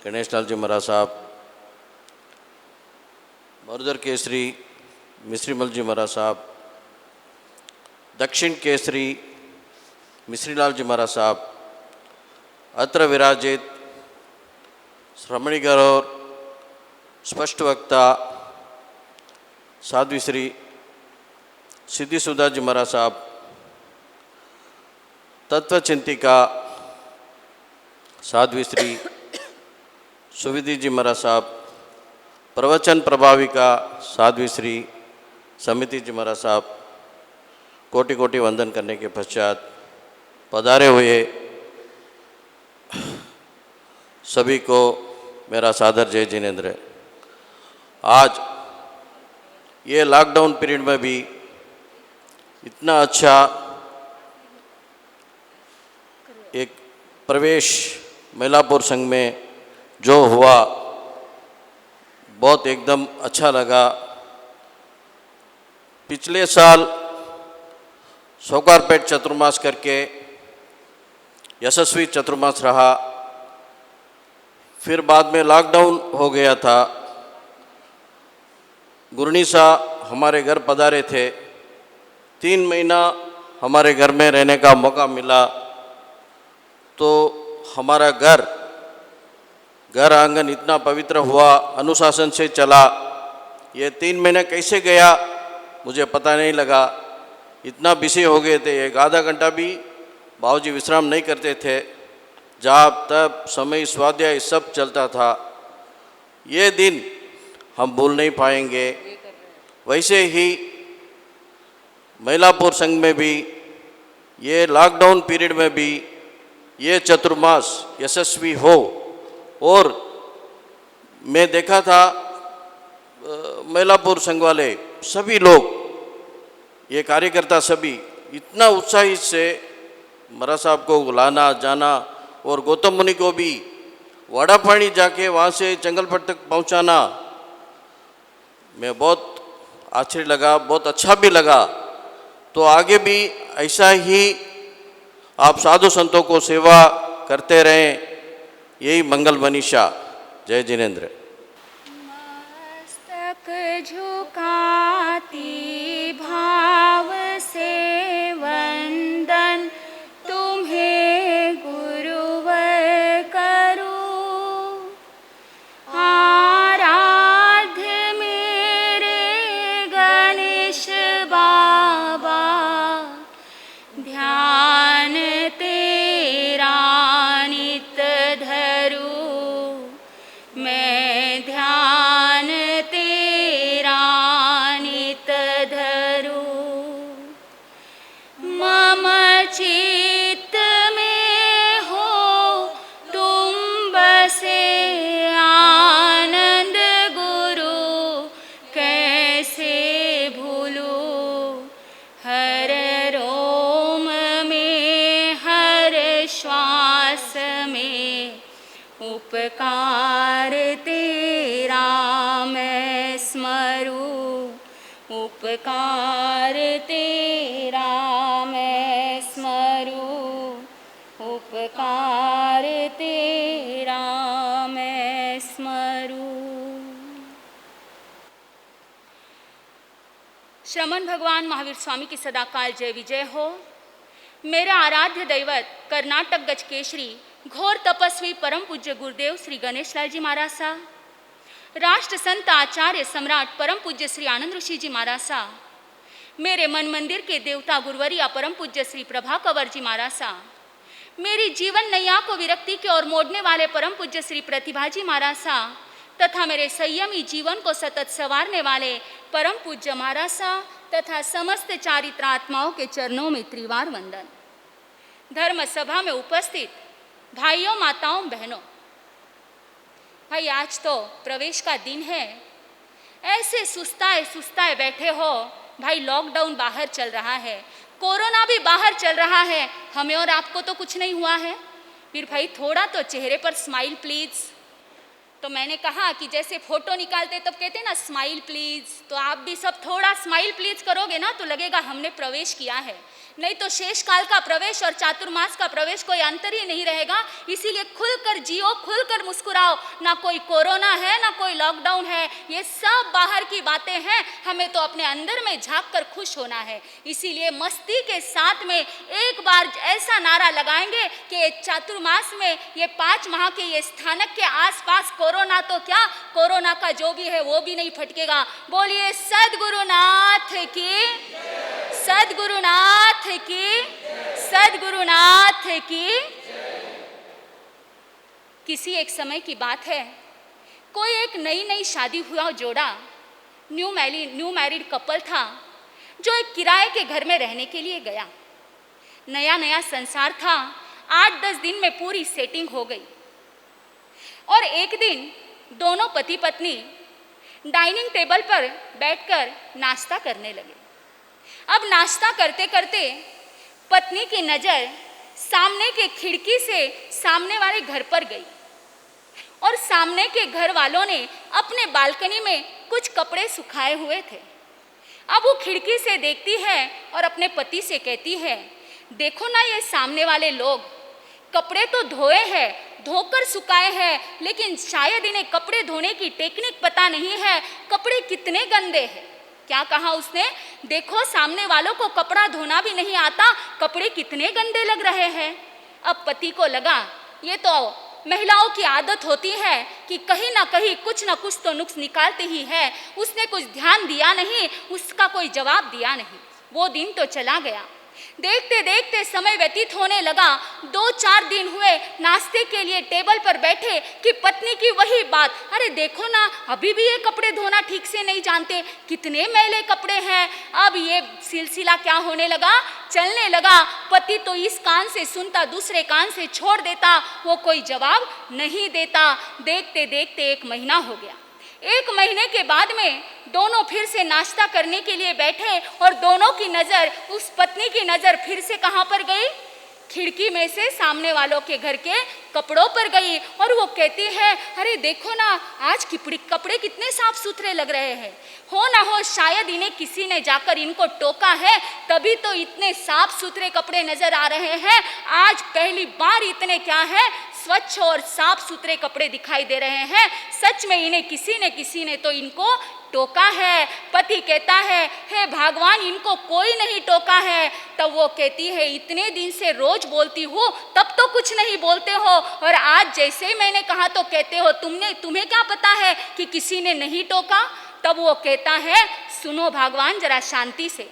गणेश लाल जी महाराज साहब, मरुधर केसरी मिश्रीमल जी महाराज साहब, दक्षिण केसरी मिश्रीलाल जी महाराज साहब, अत्र विराजित श्रमणीगर और स्पष्ट वक्ता साध्वी श्री सिद्धि सुधा जी महाराज साहब, तत्वचिंतिका साध्वी श्री सुविधि जी महाराज साहब, प्रवचन प्रभाविका साध्वी श्री समिति जी महाराज साहब, कोटि कोटि वंदन करने के पश्चात पधारे हुए सभी को मेरा सादर जय जिनेंद्र। आज ये लॉकडाउन पीरियड में भी इतना अच्छा एक प्रवेश महिलापुर संघ में जो हुआ, बहुत एकदम अच्छा लगा। पिछले साल सौकारपेट चतुर्मास करके यशस्वी चतुर्मास रहा, फिर बाद में लॉकडाउन हो गया था। गुरनी सा हमारे घर पधारे थे, 3 महीना हमारे घर में रहने का मौका मिला, तो हमारा घर आंगन इतना पवित्र हुआ, अनुशासन से चला। ये 3 महीने कैसे गया मुझे पता नहीं लगा, इतना बिजी हो गए थे। एक आधा घंटा भी बाबूजी विश्राम नहीं करते थे, जाप तप समय स्वाध्याय सब चलता था। ये दिन हम भूल नहीं पाएंगे। वैसे ही महिलापुर संघ में भी ये लॉकडाउन पीरियड में भी ये चतुर्मास यशस्वी हो, और मैं देखा था महिलापुर संघ वाले सभी लोग, ये कार्यकर्ता सभी इतना उत्साहित से महाराज साहब को बुलाना जाना और गौतम मुनि को भी वाड़ापानी जाके वहाँ से जंगलपट तक पहुँचाना, मैं बहुत आश्चर्य लगा, बहुत अच्छा भी लगा। तो आगे भी ऐसा ही आप साधु संतों को सेवा करते रहें, यही मंगल मनीषा। जय जिनेंद्र। मस्तक झुकाती भाव से वंदन तुम्हें गुरुवर करूं, आराध्य मेरे गणेश बाबा, ध्यान तेरा नित धरूं, मैं ध्यान तेरा नित धरूं। मम चित्त में हो तुम बसे आनंद गुरु, कैसे भूलूं हर रोम में हर श्वास में, उपकार तेरा मैं स्मरूं, उपकार तेरा मैं स्मरूं, उपकार तेरा मैं स्मरूं। श्रमण भगवान महावीर स्वामी की सदाकाल जय विजय हो। मेरा आराध्य दैवत कर्नाटक गज केशरी घोर तपस्वी परम पूज्य गुरुदेव श्री गणेश लाल जी महाराज साहब, राष्ट्र संत आचार्य सम्राट परम पूज्य श्री आनंद ऋषि जी महाराज साहब, मेरे मन मंदिर के देवता गुरुवरिया परम पूज्य श्री प्रभा कंवर जी महाराज साहब, मेरी जीवन नैया को विरक्ति की ओर मोड़ने वाले परम पूज्य श्री प्रतिभा जी महाराज साहब तथा मेरे संयमी जीवन को सतत संवारने वाले परम पूज्य महाराज साहब तथा समस्त चारित्रात्माओं के चरणों में त्रिवार वंदन। धर्म सभा में उपस्थित भाइयों, माताओं, बहनों, भाई आज तो प्रवेश का दिन है, ऐसे सुस्ताए सुस्ताए बैठे हो भाई। लॉकडाउन बाहर चल रहा है, कोरोना भी बाहर चल रहा है, हमें और आपको तो कुछ नहीं हुआ है, फिर भाई थोड़ा तो चेहरे पर स्माइल प्लीज। तो मैंने कहा कि जैसे फोटो निकालते तब कहते हैं ना स्माइल प्लीज, तो आप भी सब थोड़ा स्माइल प्लीज करोगे ना तो लगेगा हमने प्रवेश किया है, नहीं तो शेष काल का प्रवेश और चातुर्मास का प्रवेश कोई अंतर ही नहीं रहेगा। इसीलिए खुलकर जियो, खुलकर मुस्कुराओ, ना कोई कोरोना है ना कोई लॉकडाउन है, ये सब बाहर की बातें हैं, हमें तो अपने अंदर में झांक कर खुश होना है। इसीलिए मस्ती के साथ में एक बार ऐसा नारा लगाएंगे कि चातुर्मास में ये 5 माह के ये स्थानक के आसपास कोरोना तो क्या, कोरोना का जो भी है वो भी नहीं फटकेगा। बोलिए सद्गुरुनाथ की, सद्गुरुनाथ की, सद्गुरुनाथ की। किसी एक समय की बात है, कोई एक नई नई शादी हुआ जोड़ा, न्यू मैरिड कपल था, जो एक किराए के घर में रहने के लिए गया। नया नया संसार था, 8-10 दिन में पूरी सेटिंग हो गई और एक दिन दोनों पति पत्नी डाइनिंग टेबल पर बैठकर नाश्ता करने लगे। अब नाश्ता करते करते पत्नी की नज़र सामने के खिड़की से सामने वाले घर पर गई और सामने के घर वालों ने अपने बालकनी में कुछ कपड़े सुखाए हुए थे। अब वो खिड़की से देखती है और अपने पति से कहती है, देखो ना ये सामने वाले लोग कपड़े तो धोए हैं, धोकर सुखाए हैं, लेकिन शायद इन्हें कपड़े धोने की टेक्निक पता नहीं है, कपड़े कितने गंदे हैं। क्या कहा उसने, देखो सामने वालों को कपड़ा धोना भी नहीं आता, कपड़े कितने गंदे लग रहे हैं। अब पति को लगा ये तो महिलाओं की आदत होती है कि कहीं ना कहीं कुछ ना कुछ तो नुक्स निकालते ही है। उसने कुछ ध्यान दिया नहीं, उसका कोई जवाब दिया नहीं। वो दिन तो चला गया। देखते देखते समय व्यतीत होने लगा। 2-4 दिन हुए नाश्ते के लिए टेबल पर बैठे कि पत्नी की वही बात, अरे देखो ना अभी भी ये कपड़े धोना ठीक से नहीं जानते, कितने मैले कपड़े हैं। अब ये सिलसिला क्या होने लगा, चलने लगा। पति तो इस कान से सुनता दूसरे कान से छोड़ देता, वो कोई जवाब नहीं देता। देखते देखते 1 महीना हो गया। 1 महीने के बाद में दोनों फिर से नाश्ता करने के लिए बैठे और दोनों की नज़र, उस पत्नी की नज़र फिर से कहाँ पर गई, खिड़की में से सामने वालों के घर के कपड़ों पर गई और वो कहती है, अरे देखो ना आज कपड़े कितने साफ सुथरे लग रहे हैं। हो ना हो शायद इन्हें किसी ने जाकर इनको टोका है, तभी तो इतने साफ सुथरे कपड़े नजर आ रहे हैं। आज पहली बार इतने क्या है, स्वच्छ और साफ सुथरे कपड़े दिखाई दे रहे हैं। सच में इन्हें किसी ने तो इनको टोका है। पति कहता है, हे भगवान इनको कोई नहीं टोका है। तब वो कहती है, इतने दिन से रोज बोलती हूँ तब तो कुछ नहीं बोलते हो, और आज जैसे ही मैंने कहा तो कहते हो तुम्हें क्या पता है कि किसी ने नहीं टोका। तब वो कहता है, सुनो भगवान जरा शांति से।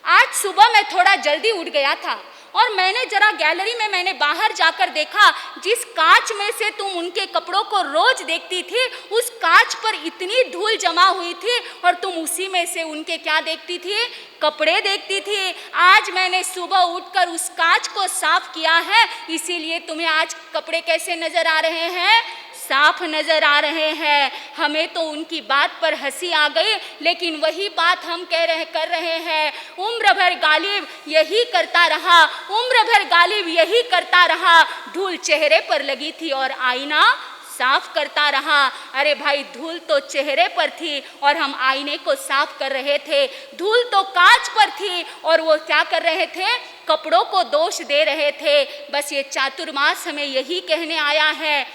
आज सुबह मैं थोड़ा जल्दी उठ गया था और मैंने जरा गैलरी में मैंने बाहर जाकर देखा, जिस कांच में से तुम उनके कपड़ों को रोज देखती थी उस कांच पर इतनी धूल जमा हुई थी और तुम उसी में से उनके क्या देखती थी, कपड़े देखती थी। आज मैंने सुबह उठकर उस कांच को साफ किया है, इसीलिए तुम्हें आज कपड़े कैसे नजर आ रहे हैं, साफ नजर आ रहे हैं। हमें तो उनकी बात पर हंसी आ गई, लेकिन वही बात हम कर रहे हैं। उम्र भर गालिब यही करता रहा, उम्र भर गालिब यही करता रहा। धूल चेहरे पर लगी थी और आईना साफ करता रहा। अरे भाई धूल तो चेहरे पर थी और हम आईने को साफ कर रहे थे। धूल तो कांच पर थी और वो क्या कर रहे थे, कपड़ों को दोष दे रहे थे। बस ये चातुर्मास हमें यही कहने आया है,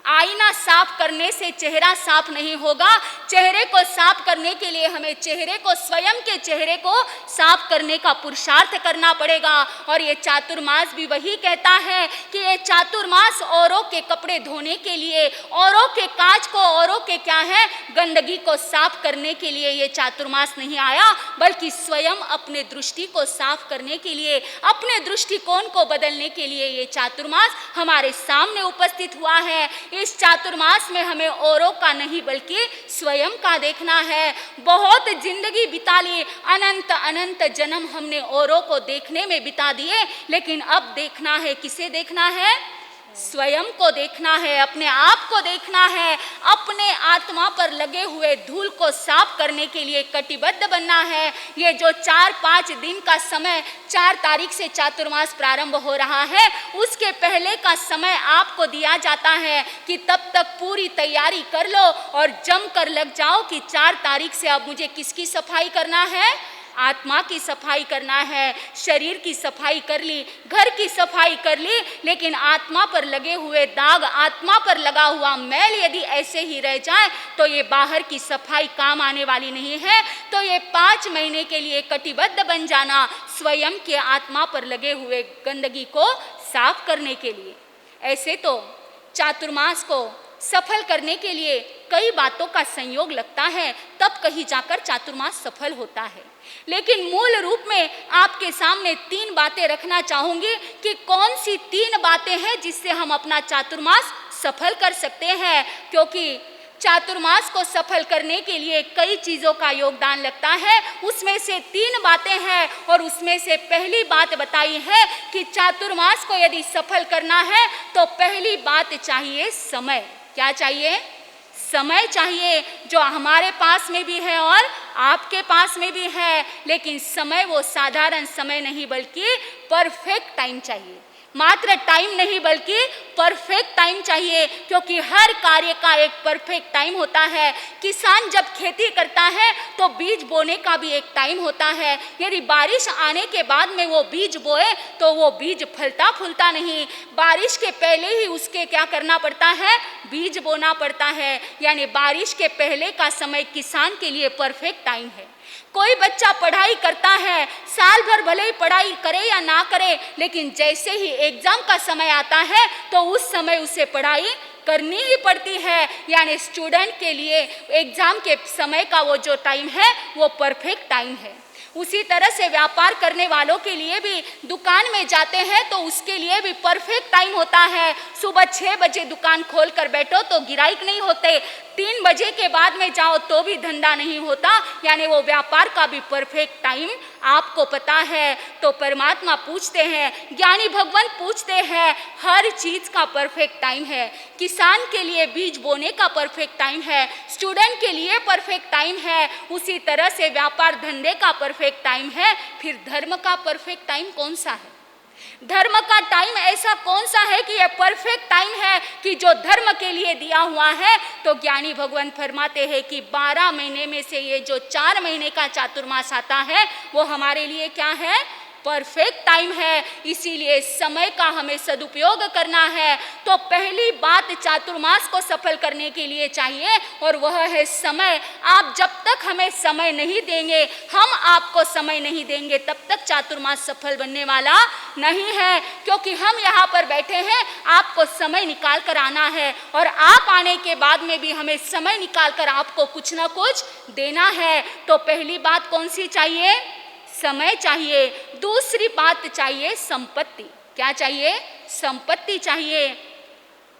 आईना साफ करने से चेहरा साफ नहीं होगा। चेहरे को साफ करने के लिए हमें चेहरे को, स्वयं के चेहरे को साफ करने का पुरुषार्थ करना पड़ेगा। और ये चातुर्मास भी वही कहता है कि ये चातुर्मास औरों के कपड़े धोने के लिए, औरों के कांच को, औरों के क्या है गंदगी को साफ करने के लिए ये चातुर्मास नहीं आया, बल्कि स्वयं अपने दृष्टि को साफ करने के लिए, अपने दृष्टिकोण को बदलने के लिए ये चातुर्मास हमारे सामने उपस्थित हुआ है। इस चातुर्मास में हमें औरों का नहीं बल्कि स्वयं का देखना है। बहुत जिंदगी बिता ली, अनंत अनंत जन्म हमने औरों को देखने में बिता दिए, लेकिन अब देखना है, किसे देखना है? स्वयं को देखना है, अपने आप को देखना है। अपने आत्मा पर लगे हुए धूल को साफ करने के लिए कटिबद्ध बनना है। ये जो 4-5 दिन का समय, 4 तारीख से चातुर्मास प्रारंभ हो रहा है, उसके पहले का समय आपको दिया जाता है कि तब तक पूरी तैयारी कर लो और जम कर लग जाओ कि 4 तारीख से अब मुझे किसकी सफाई करना है? आत्मा की सफाई करना है। शरीर की सफाई कर ली, घर की सफाई कर ली, लेकिन आत्मा पर लगे हुए दाग, आत्मा पर लगा हुआ मैल यदि ऐसे ही रह जाए तो ये बाहर की सफाई काम आने वाली नहीं है। तो ये 5 महीने के लिए कटिबद्ध बन जाना स्वयं के आत्मा पर लगे हुए गंदगी को साफ करने के लिए। ऐसे तो चातुर्मास को सफल करने के लिए कई बातों का संयोग लगता है, तब कहीं जाकर चातुर्मास सफल होता है। लेकिन मूल रूप में आपके सामने 3 बातें रखना चाहूंगी कि कौन सी 3 बातें हैं जिससे हम अपना चातुर्मास सफल कर सकते हैं। क्योंकि चातुर्मास को सफल करने के लिए कई चीज़ों का योगदान लगता है, उसमें से 3 बातें हैं। और उसमें से पहली बात बताई है कि चातुर्मास को यदि सफल करना है तो पहली बात चाहिए समय। क्या चाहिए? समय चाहिए, जो हमारे पास में भी है और आपके पास में भी है। लेकिन समय वो साधारण समय नहीं बल्कि परफेक्ट टाइम चाहिए। मात्र टाइम नहीं बल्कि परफेक्ट टाइम चाहिए, क्योंकि हर कार्य का एक परफेक्ट टाइम होता है। किसान जब खेती करता है तो बीज बोने का भी एक टाइम होता है। यदि बारिश आने के बाद में वो बीज बोए तो वो बीज फलता फूलता नहीं, बारिश के पहले ही उसके क्या करना पड़ता है? बीज बोना पड़ता है। यानी बारिश के पहले का समय किसान के लिए परफेक्ट टाइम है। कोई बच्चा पढ़ाई करता है, साल भर भले ही पढ़ाई करे या ना करे, लेकिन जैसे ही एग्जाम का समय आता है तो उस समय उसे पढ़ाई करनी ही पड़ती है। यानी स्टूडेंट के लिए एग्जाम के समय का वो जो टाइम है वो परफेक्ट टाइम है। उसी तरह से व्यापार करने वालों के लिए भी दुकान में जाते हैं तो उसके लिए भी परफेक्ट टाइम होता है। सुबह 6 बजे दुकान खोल कर बैठो तो गिराइक नहीं होते, 3 बजे के बाद में जाओ तो भी धंधा नहीं होता। यानी वो व्यापार का भी परफेक्ट टाइम आपको पता है। तो परमात्मा पूछते हैं, ज्ञानी भगवान पूछते हैं, हर चीज का परफेक्ट टाइम है। किसान के लिए बीज बोने का परफेक्ट टाइम है, स्टूडेंट के लिए परफेक्ट टाइम है, उसी तरह से व्यापार धंधे का परफेक्ट टाइम है। फिर धर्म का परफेक्ट टाइम कौन सा है? धर्म का टाइम ऐसा कौन सा है कि यह परफेक्ट टाइम है कि जो धर्म के लिए दिया हुआ है? तो ज्ञानी भगवान फरमाते हैं कि 12 महीने में से ये जो 4 महीने का चातुर्मास आता है वो हमारे लिए क्या है? परफेक्ट टाइम है। इसीलिए समय का हमें सदुपयोग करना है। तो पहली बात चातुर्मास को सफल करने के लिए चाहिए और वह है समय। आप जब तक हमें समय नहीं देंगे, हम आपको समय नहीं देंगे, तब तक चातुर्मास सफल बनने वाला नहीं है। क्योंकि हम यहाँ पर बैठे हैं, आपको समय निकाल कर आना है और आप आने के बाद में भी हमें समय निकाल कर आपको कुछ ना कुछ देना है। तो पहली बात कौन सी चाहिए? समय चाहिए। दूसरी बात चाहिए संपत्ति। क्या चाहिए? संपत्ति चाहिए।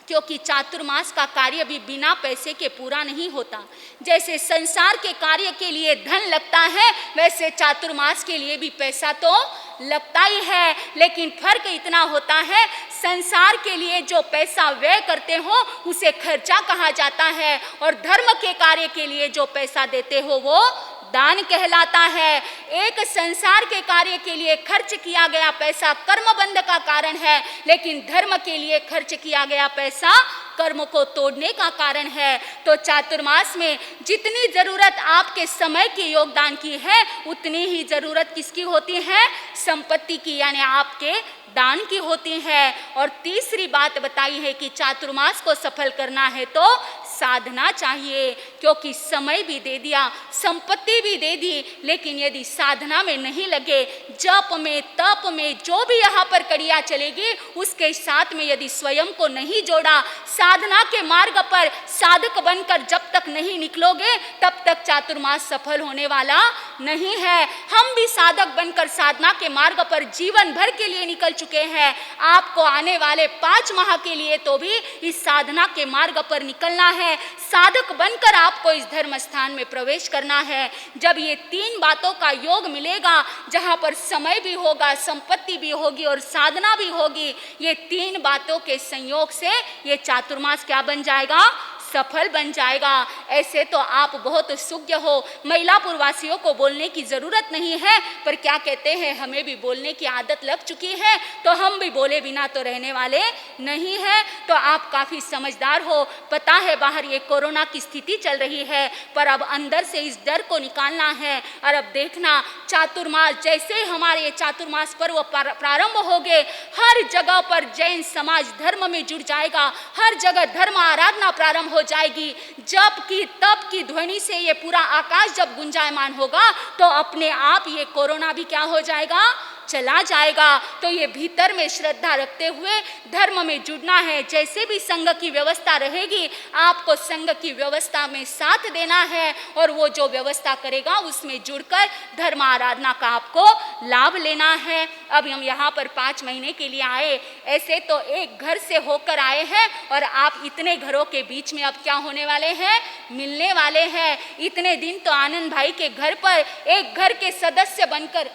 क्योंकि चातुर्मास का कार्य भी बिना पैसे के पूरा नहीं होता। जैसे संसार के कार्य के लिए धन लगता है, वैसे चातुर्मास के लिए भी पैसा तो लगता ही है। लेकिन फर्क इतना होता है, संसार के लिए जो पैसा व्यय करते हो उसे खर्चा कहा जाता है और धर्म के कार्य के लिए जो पैसा देते हो वो दान कहलाता है। एक संसार के कार्य के लिए खर्च किया गया पैसा कर्मबंध का कारण है, लेकिन धर्म के लिए खर्च किया गया पैसा कर्म को तोड़ने का कारण है। तो चातुर्मास में जितनी जरूरत आपके समय की योगदान की है, उतनी ही जरूरत किसकी होती है? संपत्ति की, यानी आपके दान की होती है। और तीसरी बात बताई है कि चातुर्मास को सफल करना है तो साधना चाहिए, क्योंकि समय भी दे दिया, संपत्ति भी दे दी, लेकिन यदि साधना में नहीं लगे, जप में, तप में, जो भी यहाँ पर कड़िया चलेगी, उसके साथ में यदि स्वयं को नहीं जोड़ा, साधना के मार्ग पर साधक बनकर जब तक नहीं निकलोगे, तब तक चातुर्मास सफल होने वाला नहीं है। हम भी साधक बनकर साधना के मार्ग पर जीवन भर के लिए निकल चुके हैं। आपको आने वाले 5 माह के लिए तो भी इस साधना के मार्ग पर निकलना है। साधक बनकर आपको इस धर्म स्थान में प्रवेश करना है। जब ये 3 बातों का योग मिलेगा, जहां पर समय भी होगा, संपत्ति भी होगी और साधना भी होगी, ये 3 बातों के संयोग से ये चातुर्मास क्या बन जाएगा? सफल बन जाएगा। ऐसे तो आप बहुत सुज्ञ हो, मईलापुर वासियों को बोलने की जरूरत नहीं है, पर क्या कहते हैं, हमें भी बोलने की आदत लग चुकी है, तो हम भी बोले बिना तो रहने वाले नहीं है। तो आप काफी समझदार हो, पता है बाहर ये कोरोना की स्थिति चल रही है, पर अब अंदर से इस डर को निकालना है। और अब देखना, चातुर्मास जैसे हमारे ये चातुर्मास पर्व प्रारंभ हो गए, हर जगह पर जैन समाज धर्म में जुड़ जाएगा, हर जगह धर्म आराधना प्रारंभ हो जाएगी। जप की तप की ध्वनि से ये पूरा आकाश जब गुंजायमान होगा, तो अपने आप ये कोरोना भी क्या हो जाएगा? चला जाएगा। तो ये भीतर में श्रद्धा रखते हुए धर्म में जुड़ना है। जैसे भी संघ की व्यवस्था रहेगी, आपको संघ की व्यवस्था में साथ देना है, और वो जो व्यवस्था करेगा उसमें जुड़कर धर्म आराधना का आपको लाभ लेना है। अब हम यहाँ पर 5 महीने के लिए आए, ऐसे तो एक घर से होकर आए हैं, और आप इतने घरों के बीच में अब क्या होने वाले हैं? मिलने वाले हैं। इतने दिन तो आनंद भाई के घर पर एक घर के सदस्य बनकर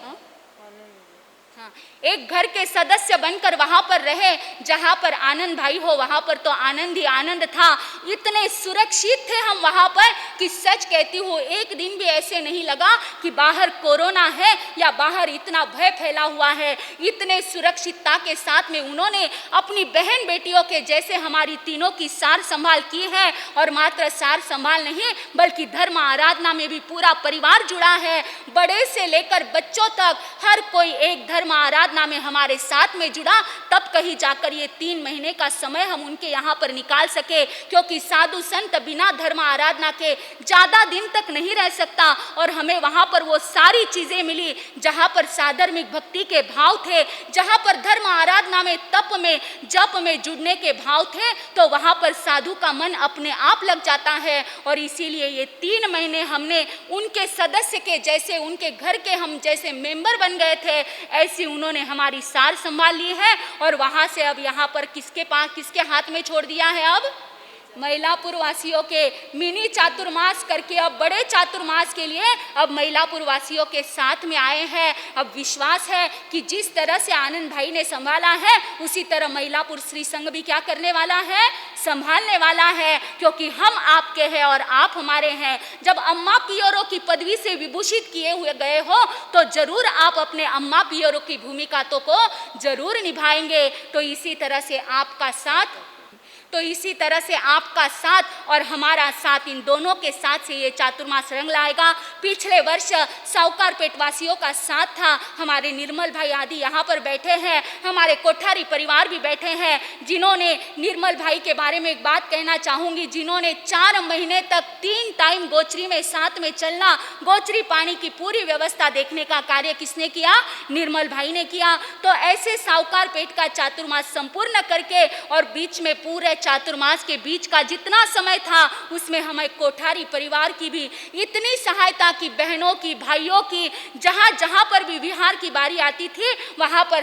एक घर के सदस्य बनकर वहां पर रहे, जहां पर आनंद भाई हो वहां पर तो आनंद ही आनंद था। इतने सुरक्षित थे हम वहां पर कि सच कहती हूँ, एक दिन भी ऐसे नहीं लगा कि बाहर कोरोना है या बाहर इतना भय फैला हुआ है। इतने सुरक्षितता के साथ में उन्होंने अपनी बहन बेटियों के जैसे हमारी तीनों की सार संभाल की है। और मात्र सार संभाल नहीं, बल्कि धर्म आराधना में भी पूरा परिवार जुड़ा है, बड़े से लेकर बच्चों तक हर कोई एक धर्म आराधना में हमारे साथ में जुड़ा। तब कहीं जाकर ये 3 महीने का समय हम उनके यहाँ पर निकाल सके, क्योंकि साधु संत बिना धर्म आराधना के ज्यादा दिन तक नहीं रह सकता। और हमें वहाँ पर वो सारी चीजें मिली जहाँ पर साधर्मिक भक्ति के भाव थे, जहाँ पर धर्म आराधना में, तप में, जप में जुड़ने के भाव थे, तो वहाँ पर साधु का मन अपने आप लग जाता है। और इसीलिए ये 3 महीने हमने उनके सदस्य के जैसे, उनके घर के हम जैसे मेंबर बन गए थे, ऐसी उन्होंने हमारी सार संभाल ली है। और वहां से अब यहाँ पर किसके पास, किसके हाथ में छोड़ दिया है? अब मईलापुर वासियों के मिनी चातुर्मास करके अब बड़े चातुर्मास के लिए अब मईलापुर वासियों के साथ में आए हैं। अब विश्वास है कि जिस तरह से आनंद भाई ने संभाला है, उसी तरह मईलापुर श्री संघ भी क्या करने वाला है? संभालने वाला है, क्योंकि हम आपके हैं और आप हमारे हैं। जब अम्मा पियरों की पदवी से विभूषित किए हुए गए हो, तो जरूर आप अपने अम्मा पियरों की भूमिका तो को जरूर निभाएंगे। तो इसी तरह से आपका साथ और हमारा साथ, इन दोनों के साथ से ये चातुर्मास रंग लाएगा। पिछले वर्ष साहूकार पेट वासियों का साथ था, हमारे निर्मल भाई आदि यहाँ पर बैठे हैं, हमारे कोठारी परिवार भी बैठे हैं, जिन्होंने, निर्मल भाई के बारे में एक बात कहना चाहूँगी, जिन्होंने 4 महीने तक 3 टाइम गोचरी में साथ में चलना, गोचरी पानी की पूरी व्यवस्था देखने का कार्य किसने किया? निर्मल भाई ने किया। तो ऐसे साहूकार पेट का चातुर्मास संपूर्ण करके, और बीच में पूरे चातुर्मास के बीच का जितना समय था, उसमें हमें कोठारी परिवार की भी इतनी सहायता की, बहनों की, भाइयों की, जहाँ जहाँ पर भी विहार की बारी आती थी, वहाँ पर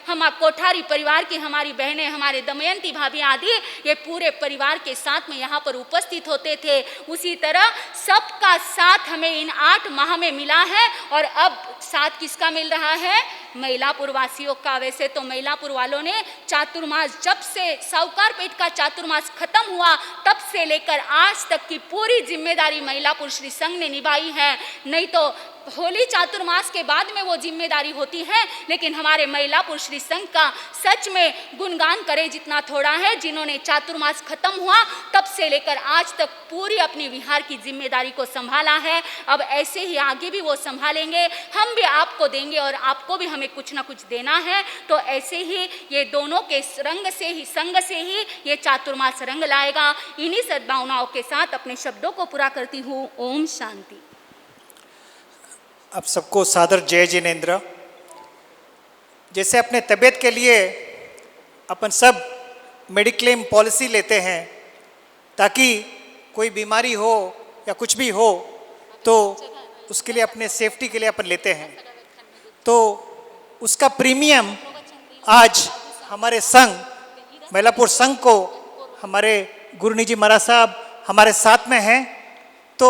हम कोठारी परिवार की हमारी बहनें, हमारे दमयंती भाभी आदि, ये पूरे परिवार के साथ में यहाँ पर उपस्थित होते थे। उसी तरह सबका साथ हमें इन 8 माह में मिला है। और अब साथ किसका मिल रहा है? मईलापुर वासियों का। वैसे तो मईलापुर वालों ने चातुर्मास जब से साहूकार पेट का का चातुर्मास खत्म हुआ तब से लेकर आज तक की पूरी जिम्मेदारी महिलापुर श्री संघ ने निभाई है। नहीं तो होली चातुर्मास के बाद में वो जिम्मेदारी होती है, लेकिन हमारे महिलापुर श्री संघ का सच में गुणगान करे जितना थोड़ा है, जिन्होंने चातुर्मास खत्म हुआ तब से लेकर आज तक पूरी अपनी विहार की जिम्मेदारी को संभाला है। अब ऐसे ही आगे भी वो संभालेंगे, हम भी आपको देंगे और आपको भी हमें कुछ ना कुछ देना है। तो ऐसे ही ये दोनों के रंग से ही, संग से ही ये चातुर्मास रंग लाएगा। इन्हीं सद्भावनाओं के साथ अपने शब्दों को पूरा करती हूँ। ओम शांति। आप सबको सादर जय जिनेंद्र। जैसे अपने तबीयत के लिए अपन सब मेडिक्लेम पॉलिसी लेते हैं ताकि कोई बीमारी हो या कुछ भी हो तो उसके लिए अपने सेफ्टी के लिए अपन लेते हैं, तो उसका प्रीमियम आज हमारे संघ महिलापुर संघ को हमारे गुरुनी जी महाराज साहब हमारे साथ में हैं। तो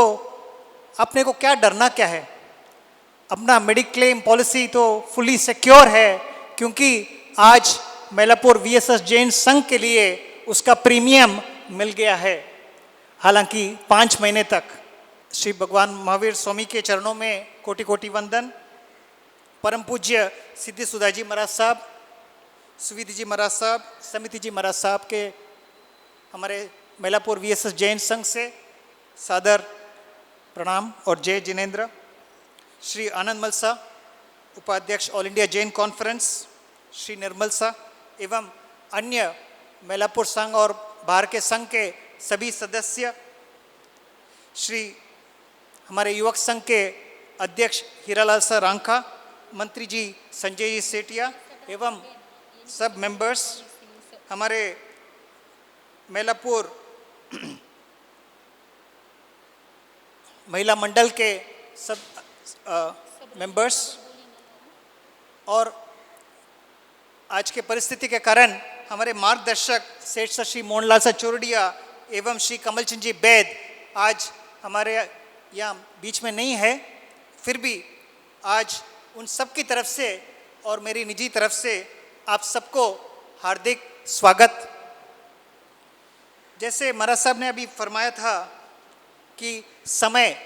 अपने को क्या डरना क्या है, अपना मेडिक्लेम पॉलिसी तो फुली सिक्योर है, क्योंकि आज महिलापुर वीएसएस जैन संघ के लिए उसका प्रीमियम मिल गया है। हालांकि 5 महीने तक श्री भगवान महावीर स्वामी के चरणों में कोटि कोटि वंदन। परम पूज्य सिद्धि सुधा जी महाराज साहब, सुविधि जी महाराज साहब, समिति जी महाराज साहब के हमारे महिलापुर वीएसएस जैन संघ से सादर प्रणाम और जय जिनेंद्र। श्री आनंद मलसा, उपाध्यक्ष all India Jain conference, Shri Nirmal Sa एवं अन्य महिलापुर संघ और बाहर के संघ के सभी सदस्य, श्री हमारे युवक संघ के अध्यक्ष हीरालाल सा रांखा, मंत्री जी संजय जी सेठिया एवं सब मेंबर्स, हमारे महिलापुर महिला मंडल के सब मेंबर्स, और आज के परिस्थिति के कारण हमारे मार्गदर्शक सेठ सर श्री मोहनलाल सा चोरडिया एवं श्री कमल चंद जी बैद आज हमारे यहाँ बीच में नहीं है, फिर भी आज उन सब की तरफ से और मेरी निजी तरफ से आप सबको हार्दिक स्वागत। जैसे महाराज साहब ने अभी फरमाया था कि समय,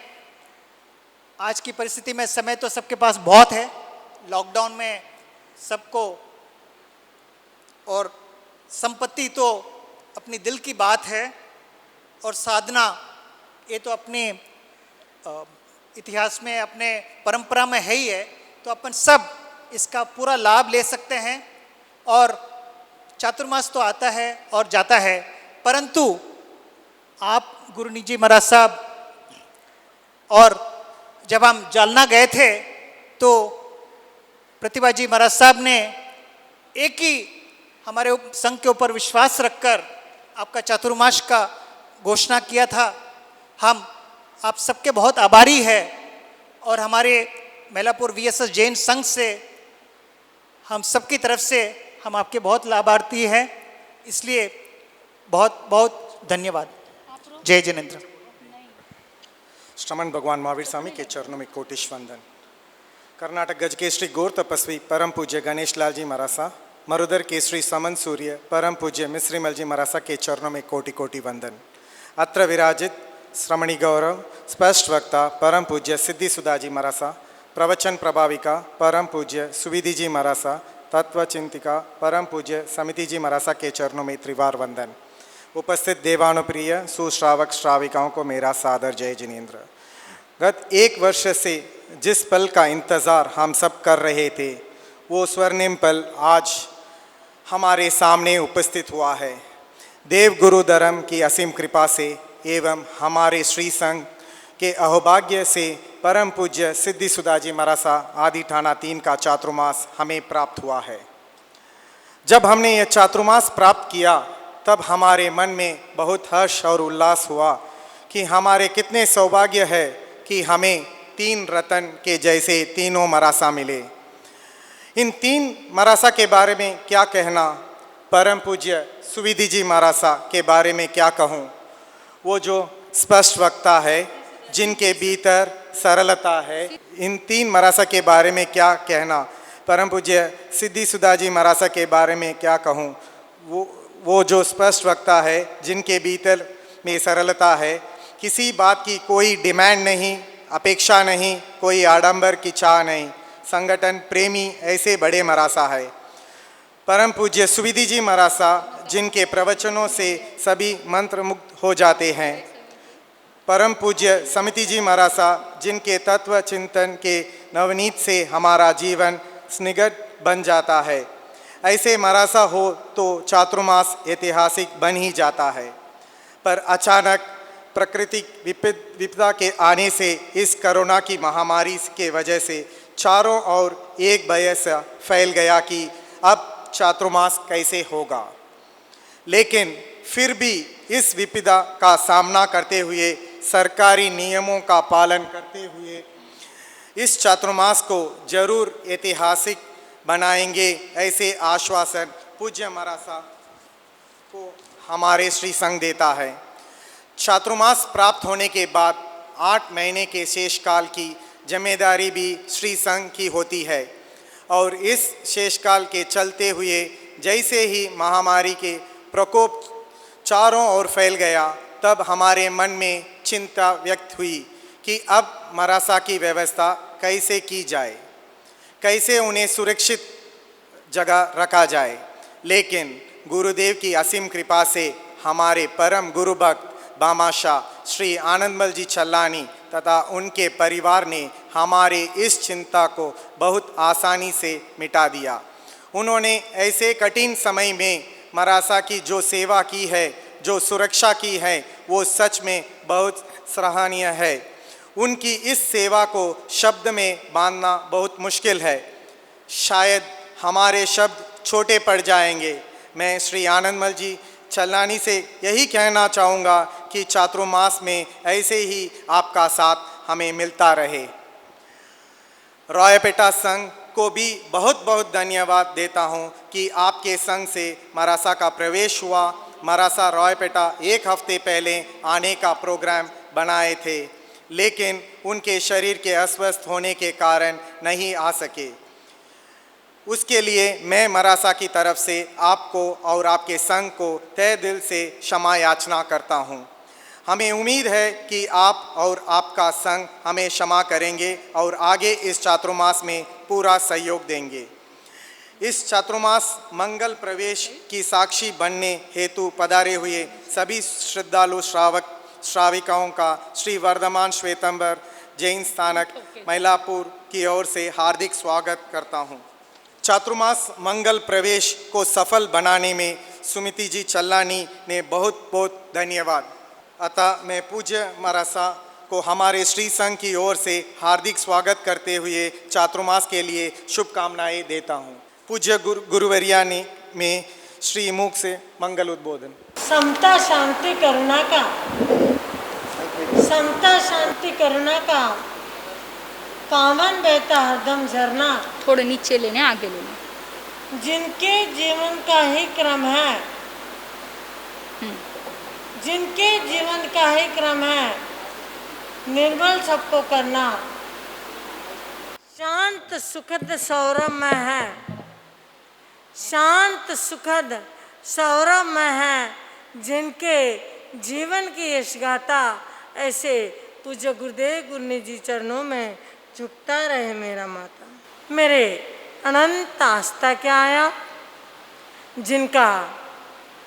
आज की परिस्थिति में समय तो सबके पास बहुत है, लॉकडाउन में सबको, और संपत्ति तो अपनी दिल की बात है और साधना ये तो अपने इतिहास में, अपने परंपरा में है ही है। तो अपन सब इसका पूरा लाभ ले सकते हैं। और चातुर्मास तो आता है और जाता है, परंतु आप गुरुनी जी महाराज साहब और जब हम जालना गए थे तो प्रतिभा जी महाराज साहब ने एक ही हमारे संघ के ऊपर विश्वास रखकर आपका चातुर्मास का घोषणा किया था। हम आप सबके बहुत आभारी हैं और हमारे महिलापुर वीएसएस जैन संघ से हम सबकी तरफ से हम आपके बहुत लाभार्थी हैं, इसलिए बहुत बहुत धन्यवाद। जय जिनेंद्र। श्रमण भगवान महावीर स्वामी के चरणों में कोटिश वंदन। कर्नाटक गज केसरी गौर तपस्वी परम पूज्य गणेश लाल जी महाराज, मरुधर केसरी समन सूर्य परम पूज्य मिश्रीमल जी महाराज के चरणों में कोटि कोटि वंदन। अत्र विराजित श्रमणी गौरव स्पष्ट वक्ता परम पूज्य सिद्धि सुधा जी महाराज, प्रवचन प्रभाविका परम पूज्य सुविधि जी महाराज, तत्व चिंतिका परम पूज्य समिति जी महाराज के चरणों में त्रिवार वंदन। उपस्थित देवानुप्रिय सुश्रावक श्राविकाओं को मेरा सादर जय जिनेंद्र। गत 1 वर्ष से जिस पल का इंतज़ार हम सब कर रहे थे, वो स्वर्णिम पल आज हमारे सामने उपस्थित हुआ है। देव गुरु धर्म की असीम कृपा से एवं हमारे श्री संघ के अहोभाग्य से परम पूज्य सिद्धि सुधा जी महाराज आदि ठाना 3 का चातुर्मास हमें प्राप्त हुआ है। जब हमने यह चातुर्मास प्राप्त किया तब हमारे मन में बहुत हर्ष और उल्लास हुआ कि हमारे कितने सौभाग्य है कि हमें 3 रतन के जैसे तीनों मरासा मिले। इन 3 मरासा के बारे में क्या कहना, परम पूज्य सुविधि जी मरासा के बारे में क्या कहूँ। वो जो स्पष्ट वक्ता है, जिनके भीतर सरलता है, इन 3 मरासा के बारे में क्या कहना। परम पूज्य सिद्धि सुधा जी मरासा के बारे में क्या कहूँ, वो जो स्पष्ट वक्ता है, जिनके भीतर में सरलता है, किसी बात की कोई डिमांड नहीं, अपेक्षा नहीं, कोई आडंबर की चाह नहीं, संगठन प्रेमी ऐसे बड़े मरासा है। परम पूज्य सुविधि जी मरासा, जिनके प्रवचनों से सभी मंत्रमुग्ध हो जाते हैं। परम पूज्य समिति जी मरासा, जिनके तत्व चिंतन के नवनीत से हमारा जीवन स्निग्ध बन जाता है। ऐसे मरासा हो तो चातुर्मास ऐतिहासिक बन ही जाता है। पर अचानक प्राकृतिक विपदा के आने से, इस कोरोना की महामारी के वजह से चारों ओर एक भय सा फैल गया कि अब चातुर्मास कैसे होगा। लेकिन फिर भी इस विपदा का सामना करते हुए, सरकारी नियमों का पालन करते हुए इस चातुर्मास को जरूर ऐतिहासिक बनाएंगे, ऐसे आश्वासन पूज्य मरासा को हमारे श्री संघ देता है। चातुर्मास प्राप्त होने के बाद 8 महीने के शेषकाल की जिम्मेदारी भी श्री संघ की होती है और इस शेषकाल के चलते हुए जैसे ही महामारी के प्रकोप चारों ओर फैल गया, तब हमारे मन में चिंता व्यक्त हुई कि अब मरासा की व्यवस्था कैसे की जाए, कैसे उन्हें सुरक्षित जगह रखा जाए। लेकिन गुरुदेव की असीम कृपा से हमारे परम गुरु भक्त बामाशाह श्री आनंदमल जी चल्लानी तथा उनके परिवार ने हमारे इस चिंता को बहुत आसानी से मिटा दिया। उन्होंने ऐसे कठिन समय में मरासा की जो सेवा की है, जो सुरक्षा की है, वो सच में बहुत सराहनीय है। उनकी इस सेवा को शब्द में बांधना बहुत मुश्किल है, शायद हमारे शब्द छोटे पड़ जाएंगे। मैं श्री आनंदमल जी चल्लानी से यही कहना चाहूँगा कि चातुर्मास में ऐसे ही आपका साथ हमें मिलता रहे। रायपेटा संघ को भी बहुत बहुत धन्यवाद देता हूँ कि आपके संघ से मरासा का प्रवेश हुआ। मरासा रायपेटा 1 हफ्ते पहले आने का प्रोग्राम बनाए थे, लेकिन उनके शरीर के अस्वस्थ होने के कारण नहीं आ सके। उसके लिए मैं मरासा की तरफ से आपको और आपके संघ को तहे दिल से क्षमा याचना करता हूँ। हमें उम्मीद है कि आप और आपका संघ हमें क्षमा करेंगे और आगे इस चातुर्मास में पूरा सहयोग देंगे। इस चातुर्मास मंगल प्रवेश की साक्षी बनने हेतु पधारे हुए सभी श्रद्धालु श्राविकाओं का श्री वर्धमान श्वेतंबर जैन स्थानक मैलापुर की ओर से हार्दिक स्वागत करता हूँ। चातुर्मास मंगल प्रवेश को सफल बनाने में सुमिति जी चल्लानी ने बहुत बहुत धन्यवाद। अतः मैं पूज्य मरासा को हमारे श्री संघ की ओर से हार्दिक स्वागत करते हुए चातुर्मास के लिए शुभकामनाएं देता हूँ। पूज्य गुरुवरिया ने में श्री मुख से मंगल उद्बोधन। समता शांति करुणा का, समता शांति करुणा का कामन बहता हरदम झरना, थोड़े नीचे लेने, आगे लेने, जिनके जीवन का ही क्रम है, जिनके जीवन का ही क्रम है निर्मल सबको करना, शांत सुखद सौरभ में है, शांत सुखद सौरभ में है, जिनके जीवन की यश गाथा ऐसे पूज्य गुरुदेव गुरुनी जी चरणों में झुकता रहे मेरा माता। मेरे अनंत आस्था क्या आया, जिनका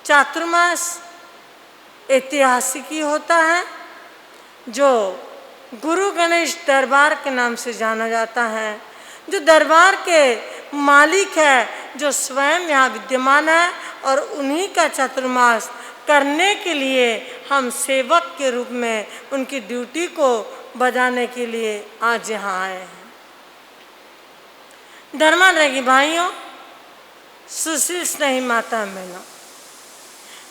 चातुर्मास ऐतिहासिक ही होता है, जो गुरु गणेश दरबार के नाम से जाना जाता है, जो दरबार के मालिक है, जो स्वयं यहाँ विद्यमान है, और उन्हीं का चातुर्मास करने के लिए हम सेवक के रूप में उनकी ड्यूटी को बजाने के लिए आज यहाँ आए हैं। धर्मान रहेगी भाइयों, सुशील स्नेही माता बहनों,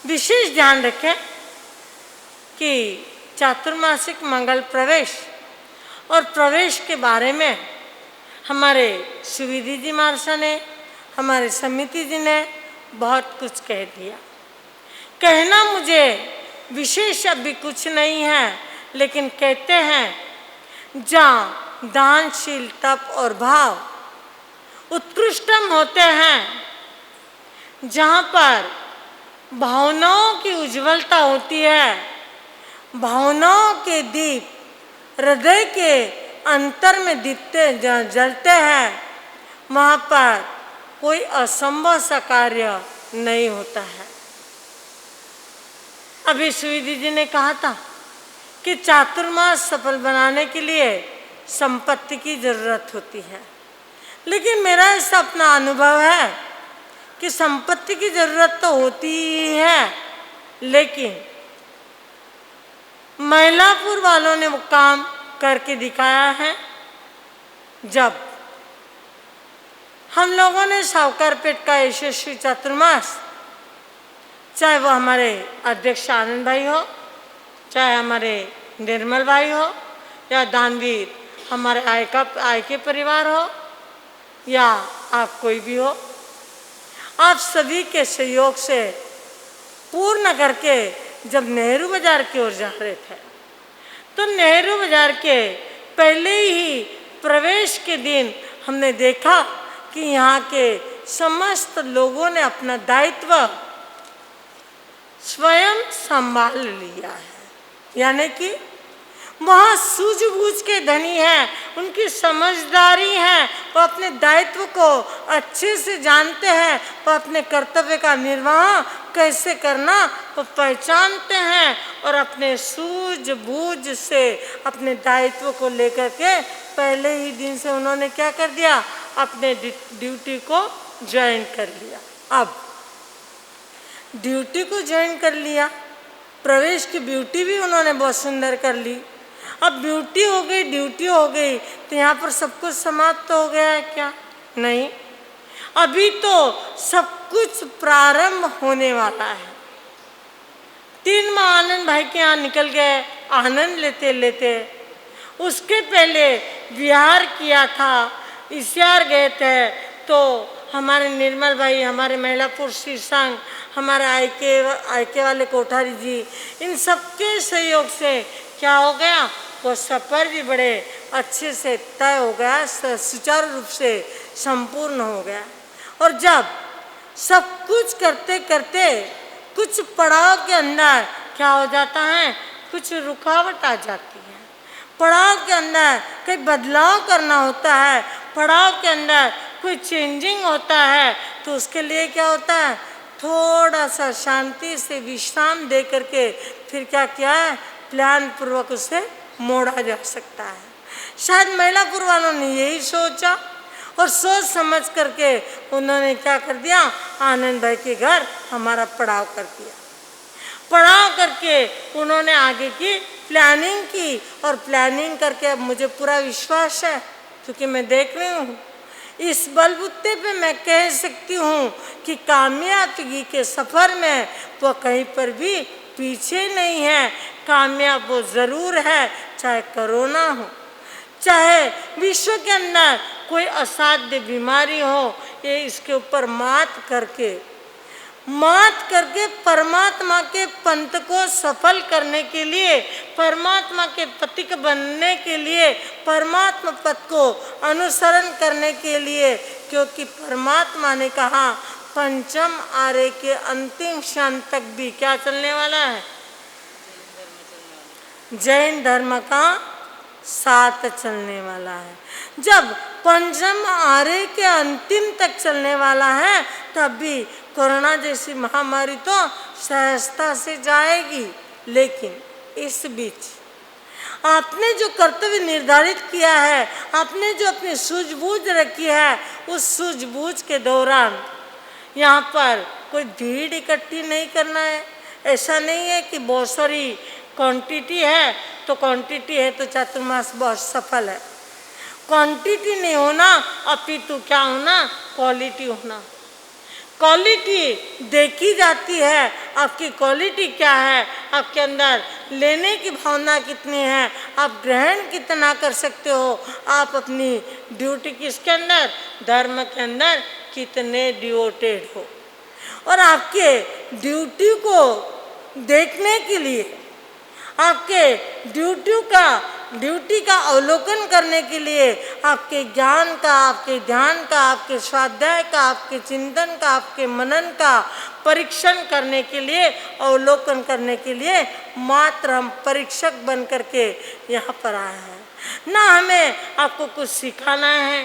विशेष ध्यान रखें कि चातुर्मासिक मंगल प्रवेश और प्रवेश के बारे में हमारे सुविधि जी महाराज ने, हमारे समिति जी ने बहुत कुछ कह दिया। कहना मुझे विशेष अभी कुछ नहीं है, लेकिन कहते हैं जहाँ दानशील तप और भाव उत्कृष्टम होते हैं, जहाँ पर भावनाओं की उज्ज्वलता होती है, भावनाओं के दीप हृदय के अंतर में दीपते जलते हैं, वहाँ पर कोई असंभव सा कार्य नहीं होता है। अभी सुविधि जी ने कहा था कि चातुर्मास सफल बनाने के लिए संपत्ति की जरूरत होती है, लेकिन मेरा ऐसा अपना अनुभव है कि संपत्ति की जरूरत तो होती ही है, लेकिन महिलापुर वालों ने वो काम करके दिखाया है। जब हम लोगों ने सावकार पेट का यशस्वी चातुर्मास, चाहे वो हमारे अध्यक्ष आनंद भाई हो, चाहे हमारे निर्मल भाई हो, या दानवीर हमारे आय के परिवार हो, या आप कोई भी हो, आप सभी के सहयोग से पूर्ण करके जब नेहरू बाजार की ओर जा रहे थे, तो नेहरू बाजार के पहले ही प्रवेश के दिन हमने देखा कि यहाँ के समस्त लोगों ने अपना दायित्व स्वयं संभाल लिया है। यानी कि वहाँ सूझबूझ के धनी हैं, उनकी समझदारी है, वो अपने दायित्व को अच्छे से जानते हैं, वो अपने कर्तव्य का निर्वाह कैसे करना वो पहचानते हैं, और अपने सूझबूझ से अपने दायित्व को लेकर के पहले ही दिन से उन्होंने क्या कर दिया, अपने ड्यूटी को ज्वाइन कर लिया। अब ड्यूटी को ज्वाइन कर लिया, प्रवेश की ड्यूटी भी उन्होंने बहुत सुंदर कर ली। अब ड्यूटी हो गई, ड्यूटी हो गई, तो यहाँ पर सब कुछ समाप्त हो गया है क्या? नहीं, अभी तो सब कुछ प्रारंभ होने वाला है। 3 माह आनंद भाई के यहाँ निकल गए आनंद लेते लेते। उसके पहले बिहार किया था, इसियार गए थे, तो हमारे निर्मल भाई, हमारे महिलापुर शीर्षांग, हमारे आयके वाले कोठारी जी, इन सबके सहयोग से क्या हो गया, वो सफ़र भी बड़े अच्छे से तय हो गया, सुचारू रूप से संपूर्ण हो गया। और जब सब कुछ करते करते कुछ पड़ाव के अंदर क्या हो जाता है, कुछ रुकावट आ जाती है, पड़ाव के अंदर कोई बदलाव करना होता है, पड़ाव के अंदर कोई चेंजिंग होता है, तो उसके लिए क्या होता है, थोड़ा सा शांति से विश्राम दे करके फिर क्या किया है, प्लान पूर्वक उसे मोड़ा जा सकता है। शायद महिलापुर वालों ने यही सोचा और सोच समझ करके उन्होंने क्या कर दिया, आनंद भाई के घर हमारा पड़ाव कर दिया। पड़ाव करके उन्होंने आगे की प्लानिंग की, और प्लानिंग करके अब मुझे पूरा विश्वास है, क्योंकि मैं देख रही हूँ, इस बलबूते पे मैं कह सकती हूँ कि कामयाबी के सफ़र में वो कहीं पर भी पीछे नहीं है। कामयाब वो ज़रूर है, चाहे कोरोना हो, चाहे विश्व के अंदर कोई असाध्य बीमारी हो, ये इसके ऊपर मात करके परमात्मा के पंथ को सफल करने के लिए, परमात्मा के पथिक बनने के लिए, परमात्मा पथ को अनुसरण करने के लिए, क्योंकि परमात्मा ने कहा पंचम आर्य के अंतिम क्षण तक भी क्या चलने वाला है, जैन धर्म का साथ चलने वाला है। जब पंचम आर्य के अंतिम तक चलने वाला है, तब भी कोरोना जैसी महामारी तो सहजता से जाएगी, लेकिन इस बीच आपने जो कर्तव्य निर्धारित किया है, आपने जो अपनी सूझबूझ रखी है, उस सूझबूझ के दौरान यहाँ पर कोई भीड़ इकट्ठी नहीं करना है। ऐसा नहीं है कि बहुत सारी क्वांटिटी है तो क्वांटिटी है तो चातुर्मास बहुत सफल है। क्वांटिटी नहीं होना, अपितु क्या होना, क्वालिटी होना। क्वालिटी देखी जाती है, आपकी क्वालिटी क्या है, आपके अंदर लेने की भावना कितनी है, आप ग्रहण कितना कर सकते हो, आप अपनी ड्यूटी किसके अंदर, धर्म के अंदर कितने डिवोटेड हो। और आपके ड्यूटी को देखने के लिए, आपके ड्यूटी का ड्यूटी का अवलोकन करने के लिए, आपके ज्ञान का, आपके ध्यान का, आपके स्वाध्याय का, आपके चिंतन का, आपके मनन का परीक्षण करने के लिए, अवलोकन करने के लिए मात्र हम परीक्षक बन करके यहाँ पर आए हैं। ना हमें आपको कुछ सिखाना है,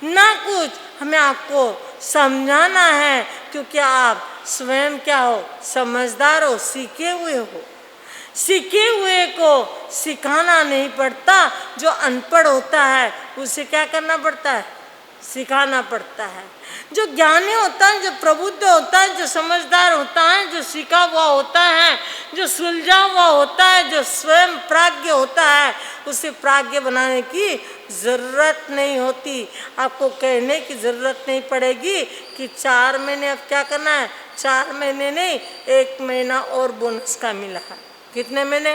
ना कुछ हमें आपको समझाना है, क्योंकि आप स्वयं क्या हो, समझदार हो, सीखे हुए हो। सीखे हुए को सिखाना नहीं पड़ता, जो अनपढ़ होता है उसे क्या करना पड़ता है, सिखाना पड़ता है। जो ज्ञानी होता है, जो प्रबुद्ध होता है, जो समझदार होता है, जो सीखा हुआ होता है, जो सुलझा हुआ होता है, जो स्वयं प्राज्ञ होता है, उसे प्राज्ञ बनाने की ज़रूरत नहीं होती। आपको कहने की ज़रूरत नहीं पड़ेगी कि 4 महीने अब क्या करना है, 4 महीने नहीं, 1 महीना और बोनस का मिला है। कितने महीने,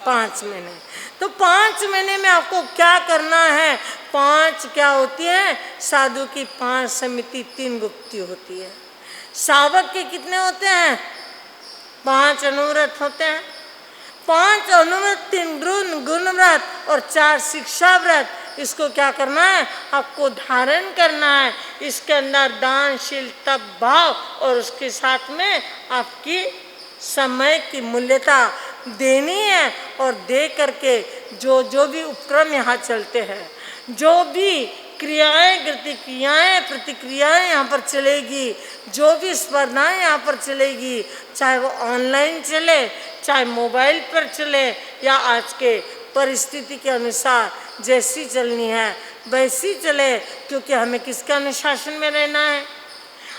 5 महीने। तो 5 महीने में आपको क्या करना है, 5 क्या होती है, साधु की 5 समिति 3 गुप्ती होती है। सावक के कितने होते हैं, 5 अनुव्रत होते हैं। 5 अनुव्रत, 3 गुणव्रत और 4 शिक्षा व्रत। इसको क्या करना है, आपको धारण करना है। इसके अंदर दानशील तप भाव और उसके साथ में आपकी समय की मूल्यता देनी है। और दे करके जो भी उपक्रम यहाँ चलते हैं, जो भी क्रियाएं, गतिक्रियाएं, प्रतिक्रियाएं यहाँ पर चलेगी, जो भी स्पर्धाएं यहाँ पर चलेगी, चाहे वो ऑनलाइन चले, चाहे मोबाइल पर चले, या आज के परिस्थिति के अनुसार जैसी चलनी है वैसी चले, क्योंकि हमें किसके अनुशासन में रहना है,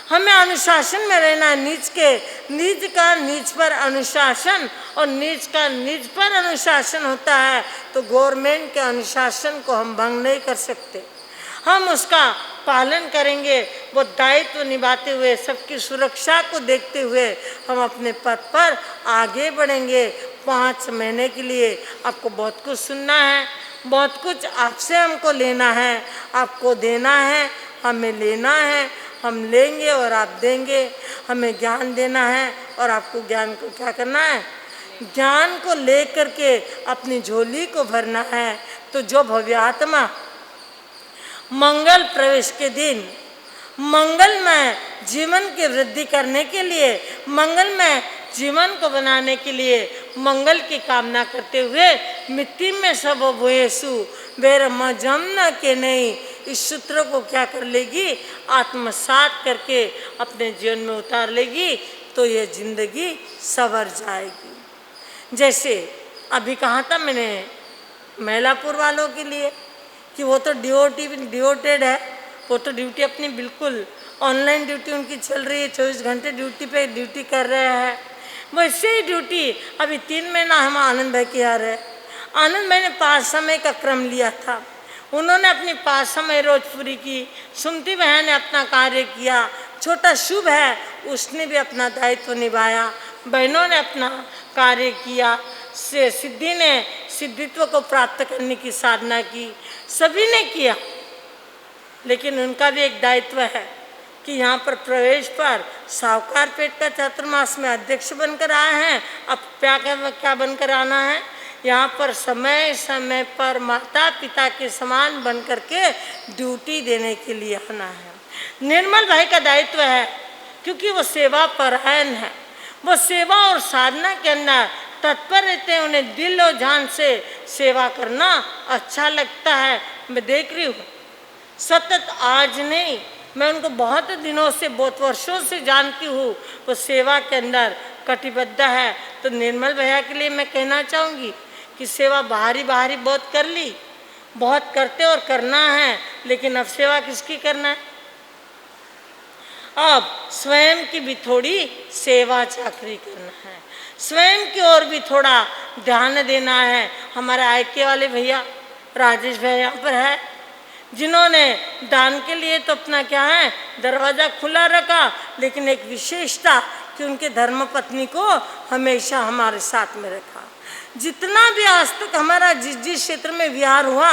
हमें अनुशासन में रहना है। नीच का नीच पर अनुशासन और नीच का नीच पर अनुशासन होता है। तो गवर्नमेंट के अनुशासन को हम भंग नहीं कर सकते, हम उसका पालन करेंगे। वो दायित्व निभाते हुए, सबकी सुरक्षा को देखते हुए हम अपने पथ पर आगे बढ़ेंगे। 5 महीने के लिए आपको बहुत कुछ सुनना है, बहुत कुछ आपसे हमको लेना है, आपको देना है, हमें लेना है, हम लेंगे और आप देंगे। हमें ज्ञान देना है और आपको ज्ञान को क्या करना है, ज्ञान को ले करके अपनी झोली को भरना है। तो जो भव्यात्मा मंगल प्रवेश के दिन मंगलमय जीवन की वृद्धि करने के लिए, मंगलमय जीवन को बनाने के लिए मंगल की कामना करते हुए, मिट्टी में सब भूयेसु वेर मजम न के नहीं, इस सूत्र को क्या कर लेगी, आत्मसात करके अपने जीवन में उतार लेगी, तो ये जिंदगी संवर जाएगी। जैसे अभी कहा था मैंने मैलापुर वालों के लिए कि वो तो डिवोटेड है, वो तो ड्यूटी अपनी बिल्कुल ऑनलाइन ड्यूटी उनकी चल रही है, 24 घंटे ड्यूटी कर रहे हैं। वैसे ही ड्यूटी अभी 3 महीना हम आनंद भाई के यहाँ रहे। आनंद भाई ने 5 समय का क्रम लिया था, उन्होंने अपनी 5 समय रोज पूरी की। सुमति बहन ने अपना कार्य किया, छोटा शुभ है उसने भी अपना दायित्व निभाया, बहनों ने अपना कार्य किया, सिद्धि ने सिद्धित्व को प्राप्त करने की साधना की, सभी ने किया। लेकिन उनका भी एक दायित्व है कि यहाँ पर प्रवेश पर साहूकार पेट का चातुर्मास में अध्यक्ष बनकर आए हैं। अब क्या बनकर आना है, यहाँ पर समय समय पर माता पिता के समान बन करके ड्यूटी देने के लिए आना है। निर्मल भाई का दायित्व है, क्योंकि वो सेवा परायण है, वो सेवा और साधना के अंदर तत्पर रहते हैं, उन्हें दिल और जान से सेवा करना अच्छा लगता है। मैं देख रही हूँ सतत, आज नहीं, मैं उनको बहुत दिनों से, बहुत वर्षों से जानती हूँ, वो सेवा के अंदर कटिबद्ध है। तो निर्मल भैया के लिए मैं कहना चाहूँगी कि सेवा बाहरी बहुत कर ली, बहुत करते और करना है, लेकिन अब सेवा किसकी करना है, अब स्वयं की भी थोड़ी सेवा चाकरी करना है, स्वयं की ओर भी थोड़ा ध्यान देना है। हमारे आयके वाले भैया राजेश भैया यहाँ पर है, जिन्होंने दान के लिए तो अपना क्या है दरवाज़ा खुला रखा, लेकिन एक विशेषता कि उनके धर्मपत्नी को हमेशा हमारे साथ में रखा। जितना भी आज तक हमारा जिस क्षेत्र में विहार हुआ,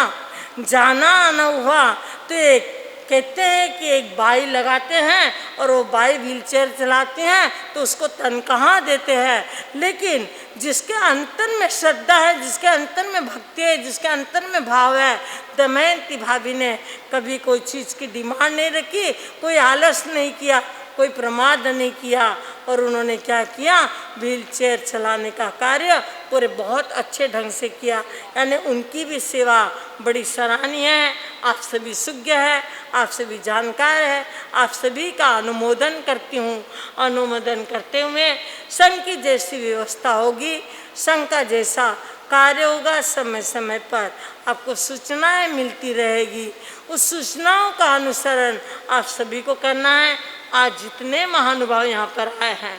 जाना आना हुआ, तो एक कहते हैं कि एक बाई लगाते हैं और वो बाई व्हीलचेयर चलाती हैं तो उसको तनख्वाह देते हैं, लेकिन जिसके अंतर में श्रद्धा है, जिसके अंतर में भक्ति है, जिसके अंतर में भाव है, दमयंती भाभी ने कभी कोई चीज़ की डिमांड नहीं रखी, कोई आलस नहीं किया, कोई प्रमाद नहीं किया, और उन्होंने क्या किया, व्हीलचेयर चलाने का कार्य पूरे बहुत अच्छे ढंग से किया। यानी उनकी भी सेवा बड़ी सराहनीय है। आप सभी सुज्ञ है, आप सभी जानकार है, आप सभी का अनुमोदन करती हूँ। अनुमोदन करते हुए संघ की जैसी व्यवस्था होगी, संघ का जैसा कार्य होगा, समय समय पर आपको सूचनाएं मिलती रहेगी। उस सूचनाओं का अनुसरण आप सभी को करना है। आज जितने महानुभाव यहाँ पर आए हैं,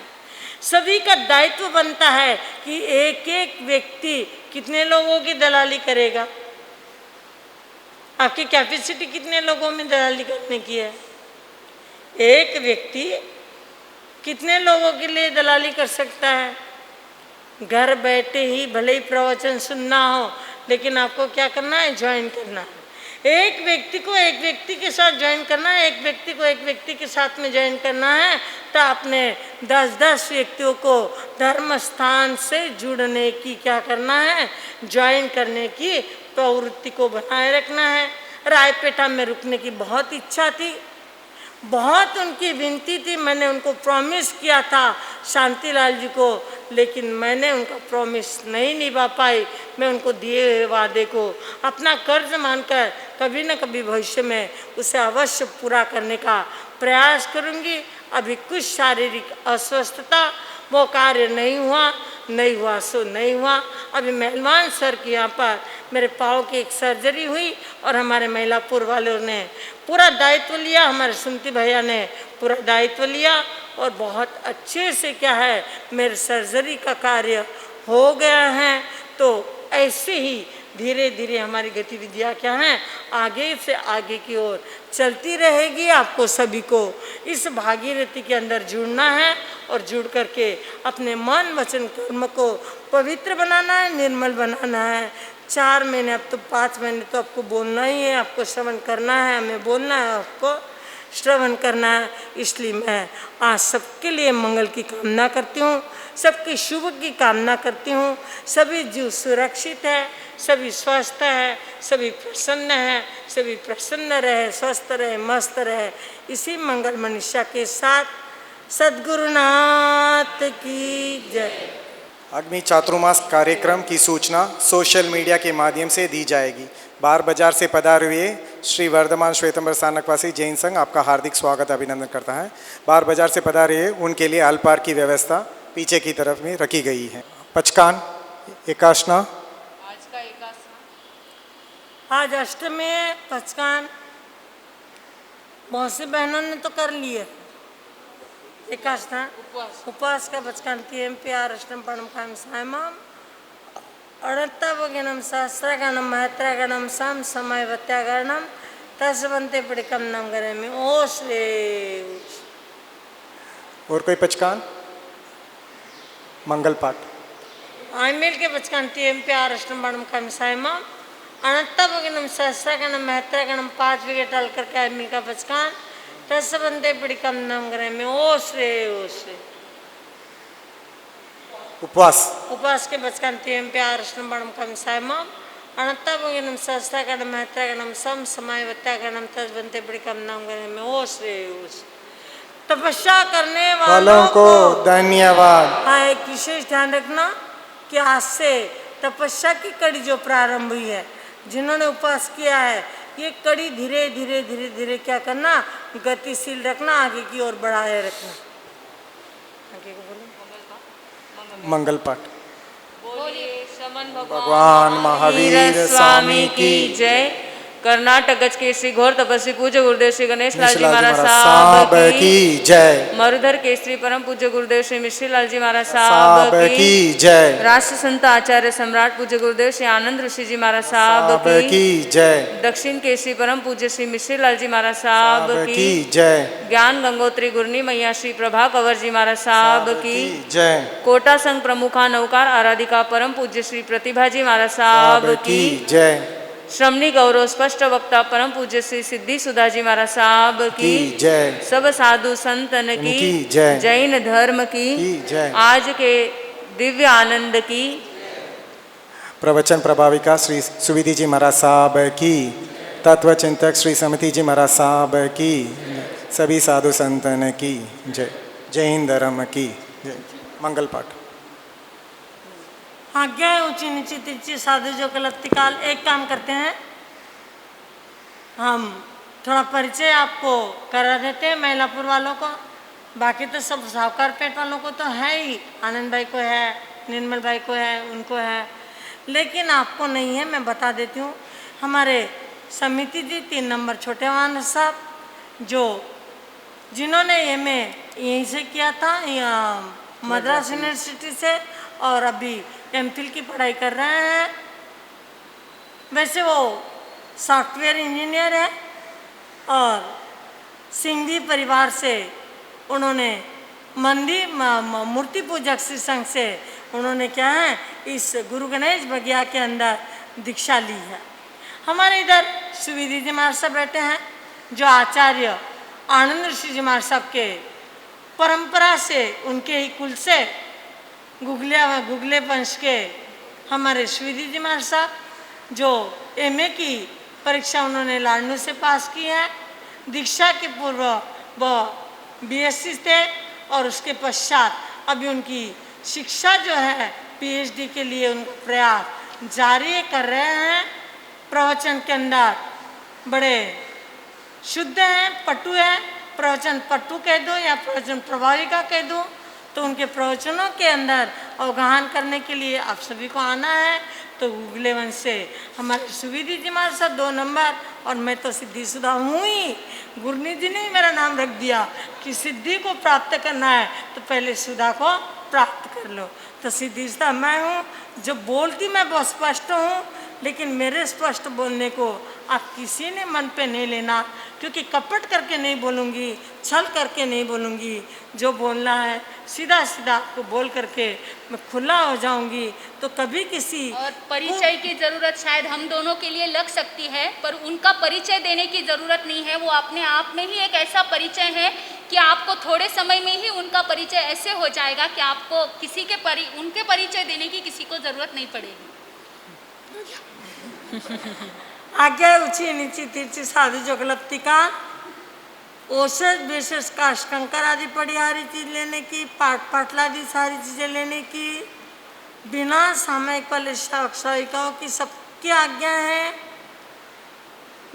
सभी का दायित्व बनता है कि एक एक व्यक्ति कितने लोगों की दलाली करेगा। आपकी कैपेसिटी कितने लोगों में दलाली करने की है? एक व्यक्ति कितने लोगों के लिए दलाली कर सकता है? घर बैठे ही भले ही प्रवचन सुनना हो, लेकिन आपको क्या करना है, ज्वाइन करना है। एक व्यक्ति को एक व्यक्ति के साथ ज्वाइन करना है, एक व्यक्ति को एक व्यक्ति के साथ में ज्वाइन करना है, तो आपने 10-10 व्यक्तियों को धर्म स्थान से जुड़ने की क्या करना है, ज्वाइन करने की प्रवृत्ति को बनाए रखना है। रायपेटा में रुकने की बहुत इच्छा थी, बहुत उनकी विनती थी, मैंने उनको प्रॉमिस किया था शांतिलाल जी को, लेकिन मैंने उनका प्रॉमिस नहीं निभा पाई। मैं उनको दिए हुए वादे को अपना कर्ज मानकर कभी न कभी भविष्य में उसे अवश्य पूरा करने का प्रयास करूंगी। अभी कुछ शारीरिक अस्वस्थता, वो कार्य नहीं हुआ सो नहीं हुआ। अभी मेहमान सर के यहाँ पर मेरे पाँव की एक सर्जरी हुई और हमारे महिलापुर वालों ने पूरा दायित्व लिया, हमारे सुमति भैया ने पूरा दायित्व लिया और बहुत अच्छे से क्या है, मेरे सर्जरी का कार्य हो गया है। तो ऐसे ही धीरे धीरे हमारी गतिविधियाँ क्या हैं, आगे से आगे की ओर चलती रहेगी। आपको सभी को इस भागीरथी के अंदर जुड़ना है और जुड़ करके अपने मन वचन कर्म को पवित्र बनाना है, निर्मल बनाना है। 4 महीने, अब तो 5 महीने तो आपको बोलना ही है, आपको श्रवण करना है, हमें बोलना है, आपको श्रवण करना है। इसलिए मैं आज सबके लिए मंगल की कामना करती हूँ, सबके शुभ की कामना करती हूँ। सभी जीव सुरक्षित है, सभी स्वस्थ है, सभी प्रसन्न है, सभी प्रसन्न रहे, स्वस्थ रहे, मस्त रहे। इसी मंगल मनीषा के साथ सद्गुरुनाथ की जय। आगामी चातुर्मास कार्यक्रम की सूचना सोशल मीडिया के माध्यम से दी जाएगी। बार बाजार से पधारे हुए श्री वर्धमान श्वेतंबर स्थानकवासी जैन संघ आपका हार्दिक स्वागत अभिनंदन करता है। बार बाजार से पधारे हुए उनके लिए अल्पाहार की व्यवस्था पीछे की तरफ में रखी गई है। पचकान एकाशना, आज का एकाशना, आज अष्टमी है, पचकान बहुत सी बहनों ने तो कर लिए। एकाशना उपवास का पचकान TMPR अष्टम पणम काम सायमम अड़त्तवगणम सहस्रगणम महत्रगणम सम समय वत्यागणम तस्वंते पिड़कम नम गरे में ओश्रे। और कोई पचकान? मंगल पाठ आइमेल के पचकान TMPR अष्टम पणम काम सायमम अड़त्तवगणम सहस्रगणम महत्रगणम 5 विकेट डाल करके आइमेल का पचकान तस्वंते पिड़कम नम गरे में ओश्रे ओश्रे। उपवास के बचकान TMPR अष्टम पणम काम सायमम अनंतगणम सहस्रगणम महत्रगणम सम समय वत्यागणम तद्वंते पिड़कम नम गरे में ओश्रे ओश्रे। तपस्या करने वालों को धन्यवाद। हाँ, एक विशेष ध्यान रखना कि आज से तपस्या की कड़ी जो प्रारंभ हुई है, जिन्होंने उपवास किया है, ये कड़ी धीरे धीरे धीरे धीरे क्या करना, गतिशील रखना, आगे की ओर बढ़ाए रखना। आगे को बोलो मंगल पाठ। बोलिए श्रमण भगवान महावीर स्वामी की जय। कर्नाटक गज के श्री घोर तपस्वी पूज्य गुरुदेव श्री गणेश लाल जी महाराज साहब साहब की जय। मरुधर के श्री परम पूज्य गुरुदेव श्री मिश्री लाल जी महाराज साहब की जय। राष्ट्र संत आचार्य सम्राट पूज्य गुरुदेव श्री आनंद ऋषि जी महाराज साहब की जय। दक्षिण के श्री परम पूज्य श्री मिश्री लाल जी महाराज साहब की जय। ज्ञान गंगोत्री गुरनी मैया श्री प्रभा कंवर जी महाराज साहब की जय। कोटा संघ प्रमुखा नौकार आराधिका परम पूज्य श्री प्रतिभा जी महाराज साहब की जय। श्रमणी गौरव स्पष्ट वक्ता परम पूज्य श्री सिद्धि सुधाजी महाराज साहब की जय। सब साधु संतन की जय। जैन धर्म की जय। आज के दिव्य आनंद की। प्रवचन प्रभाविका श्री सुविधि जी महाराज साहब की, तत्व चिंतक श्री समिति जी महाराज साहब की, सभी साधु संतन की जय। जय हिंद धर्म की जय। मंगल पाठ। आज्ञा है ऊंची नीची तिरछी साधु जो गलती काल। एक काम करते हैं, हम थोड़ा परिचय आपको करा देते हैं महिलापुर वालों को। बाकी तो सब साहूकार पेट वालों को तो है ही, आनंद भाई को है, निर्मल भाई को है, उनको है, लेकिन आपको नहीं है। मैं बता देती हूँ, हमारे समिति जी 3 नंबर छोटे वाहन साहब, जो जिन्होंने एमए यहीं से किया था, मद्रास यूनिवर्सिटी से, और अभी एमफिल की पढ़ाई कर रहे हैं। वैसे वो सॉफ्टवेयर इंजीनियर है और सिंघी परिवार से उन्होंने मंदिर मूर्ति पूजक श्री संघ से उन्होंने क्या है इस गुरु गणेश बगिया के अंदर दीक्षा ली है। हमारे इधर सुविधि जी महाराज साहब बैठे हैं, जो आचार्य आनंद ऋषि जी महाराज साहब के परंपरा से, उनके ही कुल से गुगले वंश के हमारे सुविधि जी महाराज साहब, जो एमए की परीक्षा उन्होंने लाडनू से पास की है। दीक्षा के पूर्व वह बीएससी थे और उसके पश्चात अभी उनकी शिक्षा जो है पीएचडी के लिए उनका प्रयास जारी कर रहे हैं। प्रवचन के अंदर बड़े शुद्ध हैं, पटु हैं। प्रवचन पटु कह दो या प्रवचन प्रभाविका कह दो, तो उनके प्रवचनों के अंदर अवगाहन करने के लिए आप सभी को आना है। तो गुगले वंश से हमारे सुविधि जी महाराज साहब 2 नंबर, और मैं तो सिद्धि सुधा हूँ ही। गुरनी जी ने मेरा नाम रख दिया कि सिद्धि को प्राप्त करना है तो पहले सुधा को प्राप्त कर लो। तो सिद्धि सुधा मैं हूँ, जो बोलती मैं बहुत स्पष्ट हूँ, लेकिन मेरे स्पष्ट बोलने को आप किसी ने मन पे नहीं लेना, क्योंकि कपट करके नहीं बोलूँगी, छल करके नहीं बोलूँगी। जो बोलना है सीधा सीधा आपको बोल करके मैं खुला हो जाऊंगी। तो कभी किसी और परिचय की ज़रूरत शायद हम दोनों के लिए लग सकती है, पर उनका परिचय देने की ज़रूरत नहीं है। वो अपने आप में ही एक ऐसा परिचय है कि आपको थोड़े समय में ही उनका परिचय ऐसे हो जाएगा कि आपको किसी के उनके परिचय देने की किसी को ज़रूरत नहीं पड़ेगी। आज्ञा ऊंची नीची तिरछी साधु जोगलप्ती का औषध विशेष काश कंकर आदि पड़िहारी चीज लेने की, पाटला आदि सारी चीज़ें लेने की, बिना सामयिक अक्षयिकाओं की सबकी आज्ञा है।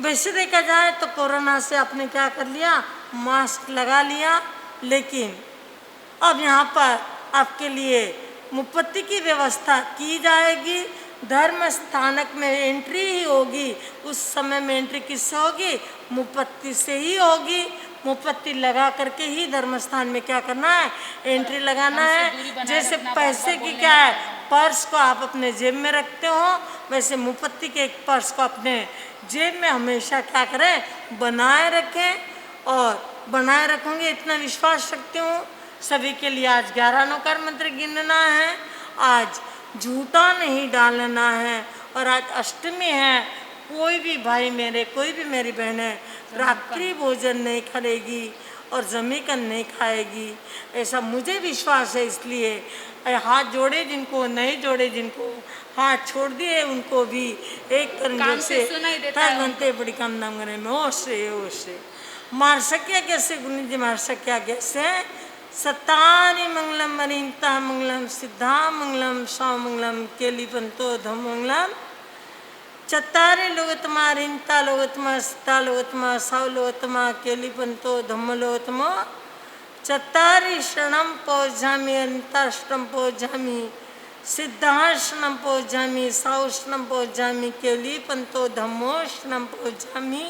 वैसे देखा जाए तो कोरोना से आपने क्या कर लिया, मास्क लगा लिया, लेकिन अब यहाँ पर आपके लिए मुफ्ती की व्यवस्था की जाएगी। धर्म स्थानक में एंट्री ही होगी, उस समय में एंट्री किससे होगी, मुफ्ती से ही होगी। मुफ्ती लगा करके ही धर्म स्थान में क्या करना है, एंट्री लगाना है। जैसे पैसे की क्या है, पर्स को आप अपने जेब में रखते हो, वैसे मुफ्ती के एक पर्स को अपने जेब में हमेशा क्या करें, बनाए रखें। और बनाए रखूँगी इतना विश्वास रखती हूँ। सभी के लिए आज 11 नौकर मंत्र गिनना है, आज झूठा नहीं डालना है, और आज अष्टमी है। कोई भी भाई मेरे, कोई भी मेरी बहनें रात्रि भोजन नहीं करेगी और जमीकन नहीं खाएगी, ऐसा मुझे विश्वास है। इसलिए हाथ जोड़े जिनको, नहीं जोड़े जिनको, हाथ छोड़ दिए उनको भी एक करने से बनते बड़ी कम दाम करने में ओ से मार सकिया कैसे गुरु जी मार सकिया कैसे। सतारी मंगलम मरिंता मंगलम सिद्धा मंगलम सौ मंगलम केली पंतो धम मंगलम चत्तारे लोगतमा रिंता लोगतमा सिद्धा लोगतमा सौ लोगतमा केली पंतो धम्म लोगतमो चत्तारी शरणम पौजामी अंताष्टम पौजामी सिद्धाष्टम पौजामी सौष्टम पौजामी केली पंतो धम्मोष्टम पौजामी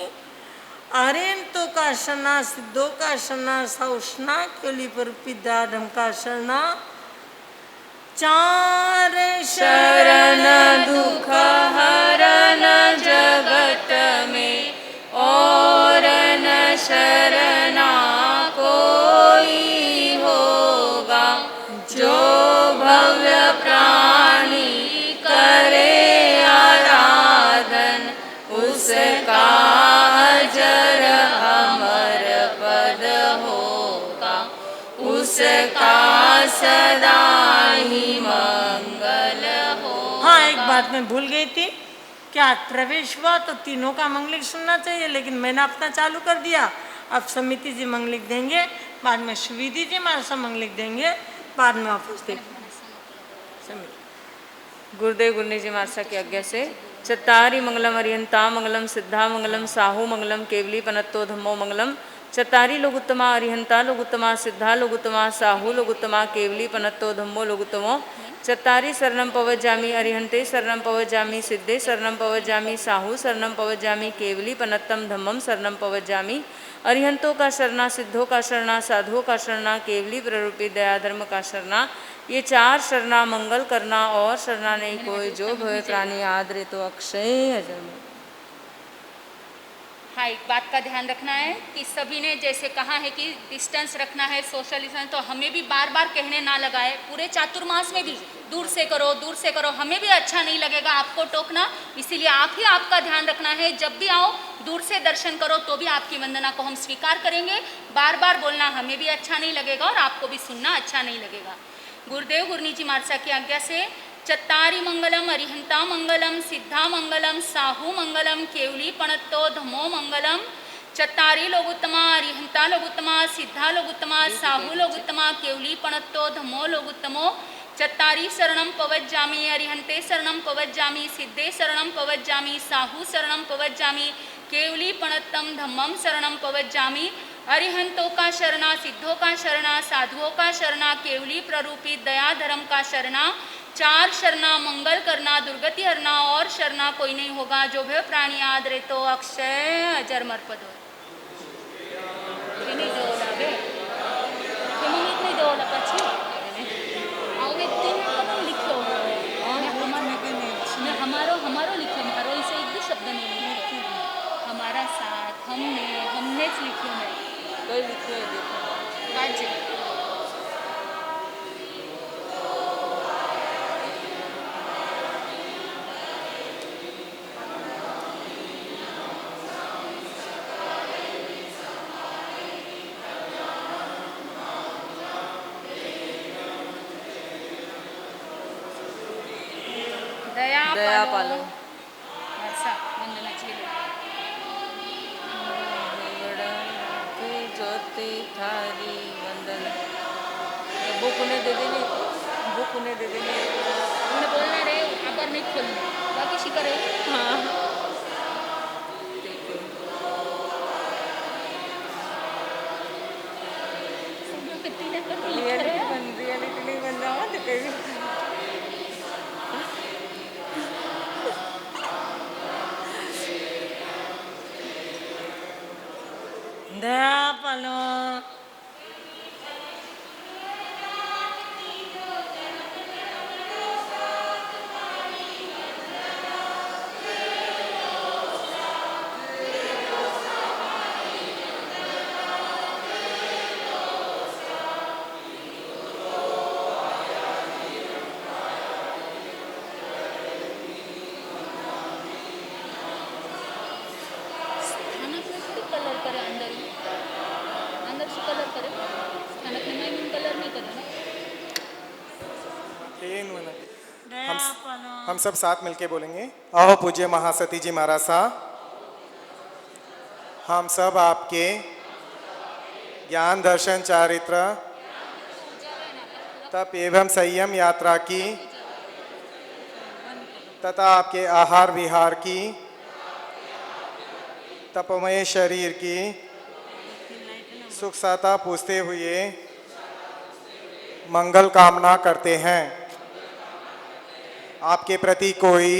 आर्यन तो का शरणा सिद्धों का शरणा सौष्णा केली पर पिदा धम का शरणा चार शरण दुख हरण जगत में और न शरणा कोई होगा। जो भव्य प्राणी करे आराधन उसका सदा ही मंगल हो। हाँ, एक बात मैं भूल गई थी, क्या प्रवेश हुआ तो तीनों का मंगलिक सुनना चाहिए, लेकिन मैंने अपना चालू कर दिया। अब समिति जी मंगलिक देंगे, बाद में सुविधि जी मानसा मंगलिक देंगे, बाद में वापस देंगे। गुरुदेव गुरनी जी मारसा की आज्ञा से चत्तारी मंगलम अरिहंता मंगलम सिद्धा मंगलम साहू मंगलम केवली पनत्तो धम्मो मंगलम। चत्तारी लोगुत्तमा अरिहंता लोगुत्तमा सिद्धा लोगुत्तमा साहू लोगुत्तमा केवली पनत्तो धम्मो लोगुत्तमो। चत्तारी शरणम पवज्जामि अरिहंते शरणम पवज्जामि सिद्धे शरणम पवज्जामि साहू शरणम पवज्जामि केवली पनत्तम धम्मम शरणम पवज्जामि। अरिहंतों का शरणा, सिद्धों का शरणा, साधुओं का शरणा, केवली प्ररूपी दया धर्म का शरणा। ये चार शरणा मंगल करना और शरणा नहीं कोई, जो भय प्राणी आदरे तो अक्षय अजर। हाँ, एक बात का ध्यान रखना है कि सभी ने जैसे कहा है कि डिस्टेंस रखना है, सोशल डिस्टेंस, तो हमें भी बार बार कहने ना लगाए। पूरे चातुर्मास में भी दूर से करो, दूर से करो, हमें भी अच्छा नहीं लगेगा आपको टोकना। इसीलिए आप ही आपका ध्यान रखना है, जब भी आओ दूर से दर्शन करो तो भी आपकी वंदना को हम स्वीकार करेंगे। बार बार बोलना हमें भी अच्छा नहीं लगेगा और आपको भी सुनना अच्छा नहीं लगेगा। गुरुदेव गुरनी जी मारसा की आज्ञा से चत्तारी मंगलम अरिहंता मंगलम सिद्धा मंगलम साहू मंगलम केवली पणत्तो धमो मंगलम। चत्तारी लोगुत्तमा अरिहंता लोगुत्तमा सिद्धा लोगुत्तमा साहू लोगुत्तमा केवली पणत्तो धमो लोगुत्तमो। चत्तारी शरणम पवज्जामि अरिहंते शरणम पवज्जामि सिद्धे शरणम पवज्जामि साहू शरणम पवज्जामि केवली पणत्तम धम्मम शरणम पवज्जामि। अरिहंतों का शरणा, सिद्धों का शरणा, साधुओं का शरणा, केवली प्ररूपी दया धर्म का शरणा। चार शरणा मंगल करना, दुर्गति हरना और शरणा कोई नहीं होगा, जो भय प्राणी आदरे तो अक्षय अजर मरपद हो। हमारो लिखो, मारो इसे एक भी शब्द नहीं लिखे। हमारा साथ हमने लिखो नहीं, कोई लिखे देखो आज दया पालो। वर्षा वंदना झेलो। ज्योति थारी वंदन। बुक उन्हें दे देने, बुक उन्हें दे देने। उन्हें बोलना रे, अगर नहीं खोलना, बाकी शिकर है। हाँ रियलिटी नहीं बन रहा है कहीं। दया पालो। कलर करे अंदर से कलर करे, स्थानक में कलर नहीं करना। दया पालो। हम सब साथ मिलके बोलेंगे। अहो पूज्य महासती जी महाराज साहब, हम सब आपके ज्ञान दर्शन चारित्र तप एवं संयम यात्रा की तथा आपके आहार विहार की तपमय शरीर की सुखसाता पूछते हुए मंगल कामना करते हैं। आपके प्रति कोई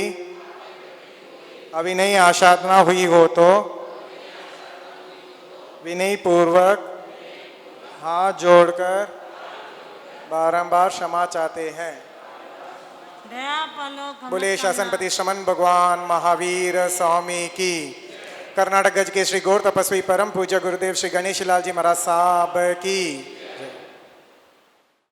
अविनयी आशाधना हुई हो तो विनय पूर्वक हाथ जोड़कर बारंबार क्षमा चाहते हैं। दया पालो। बोले शासनपति श्रमण भगवान महावीर स्वामी की। कर्नाटक गज के श्री गौर तपस्वी परम पूज्य गुरुदेव श्री गणेश लाल जी महाराज साहब की।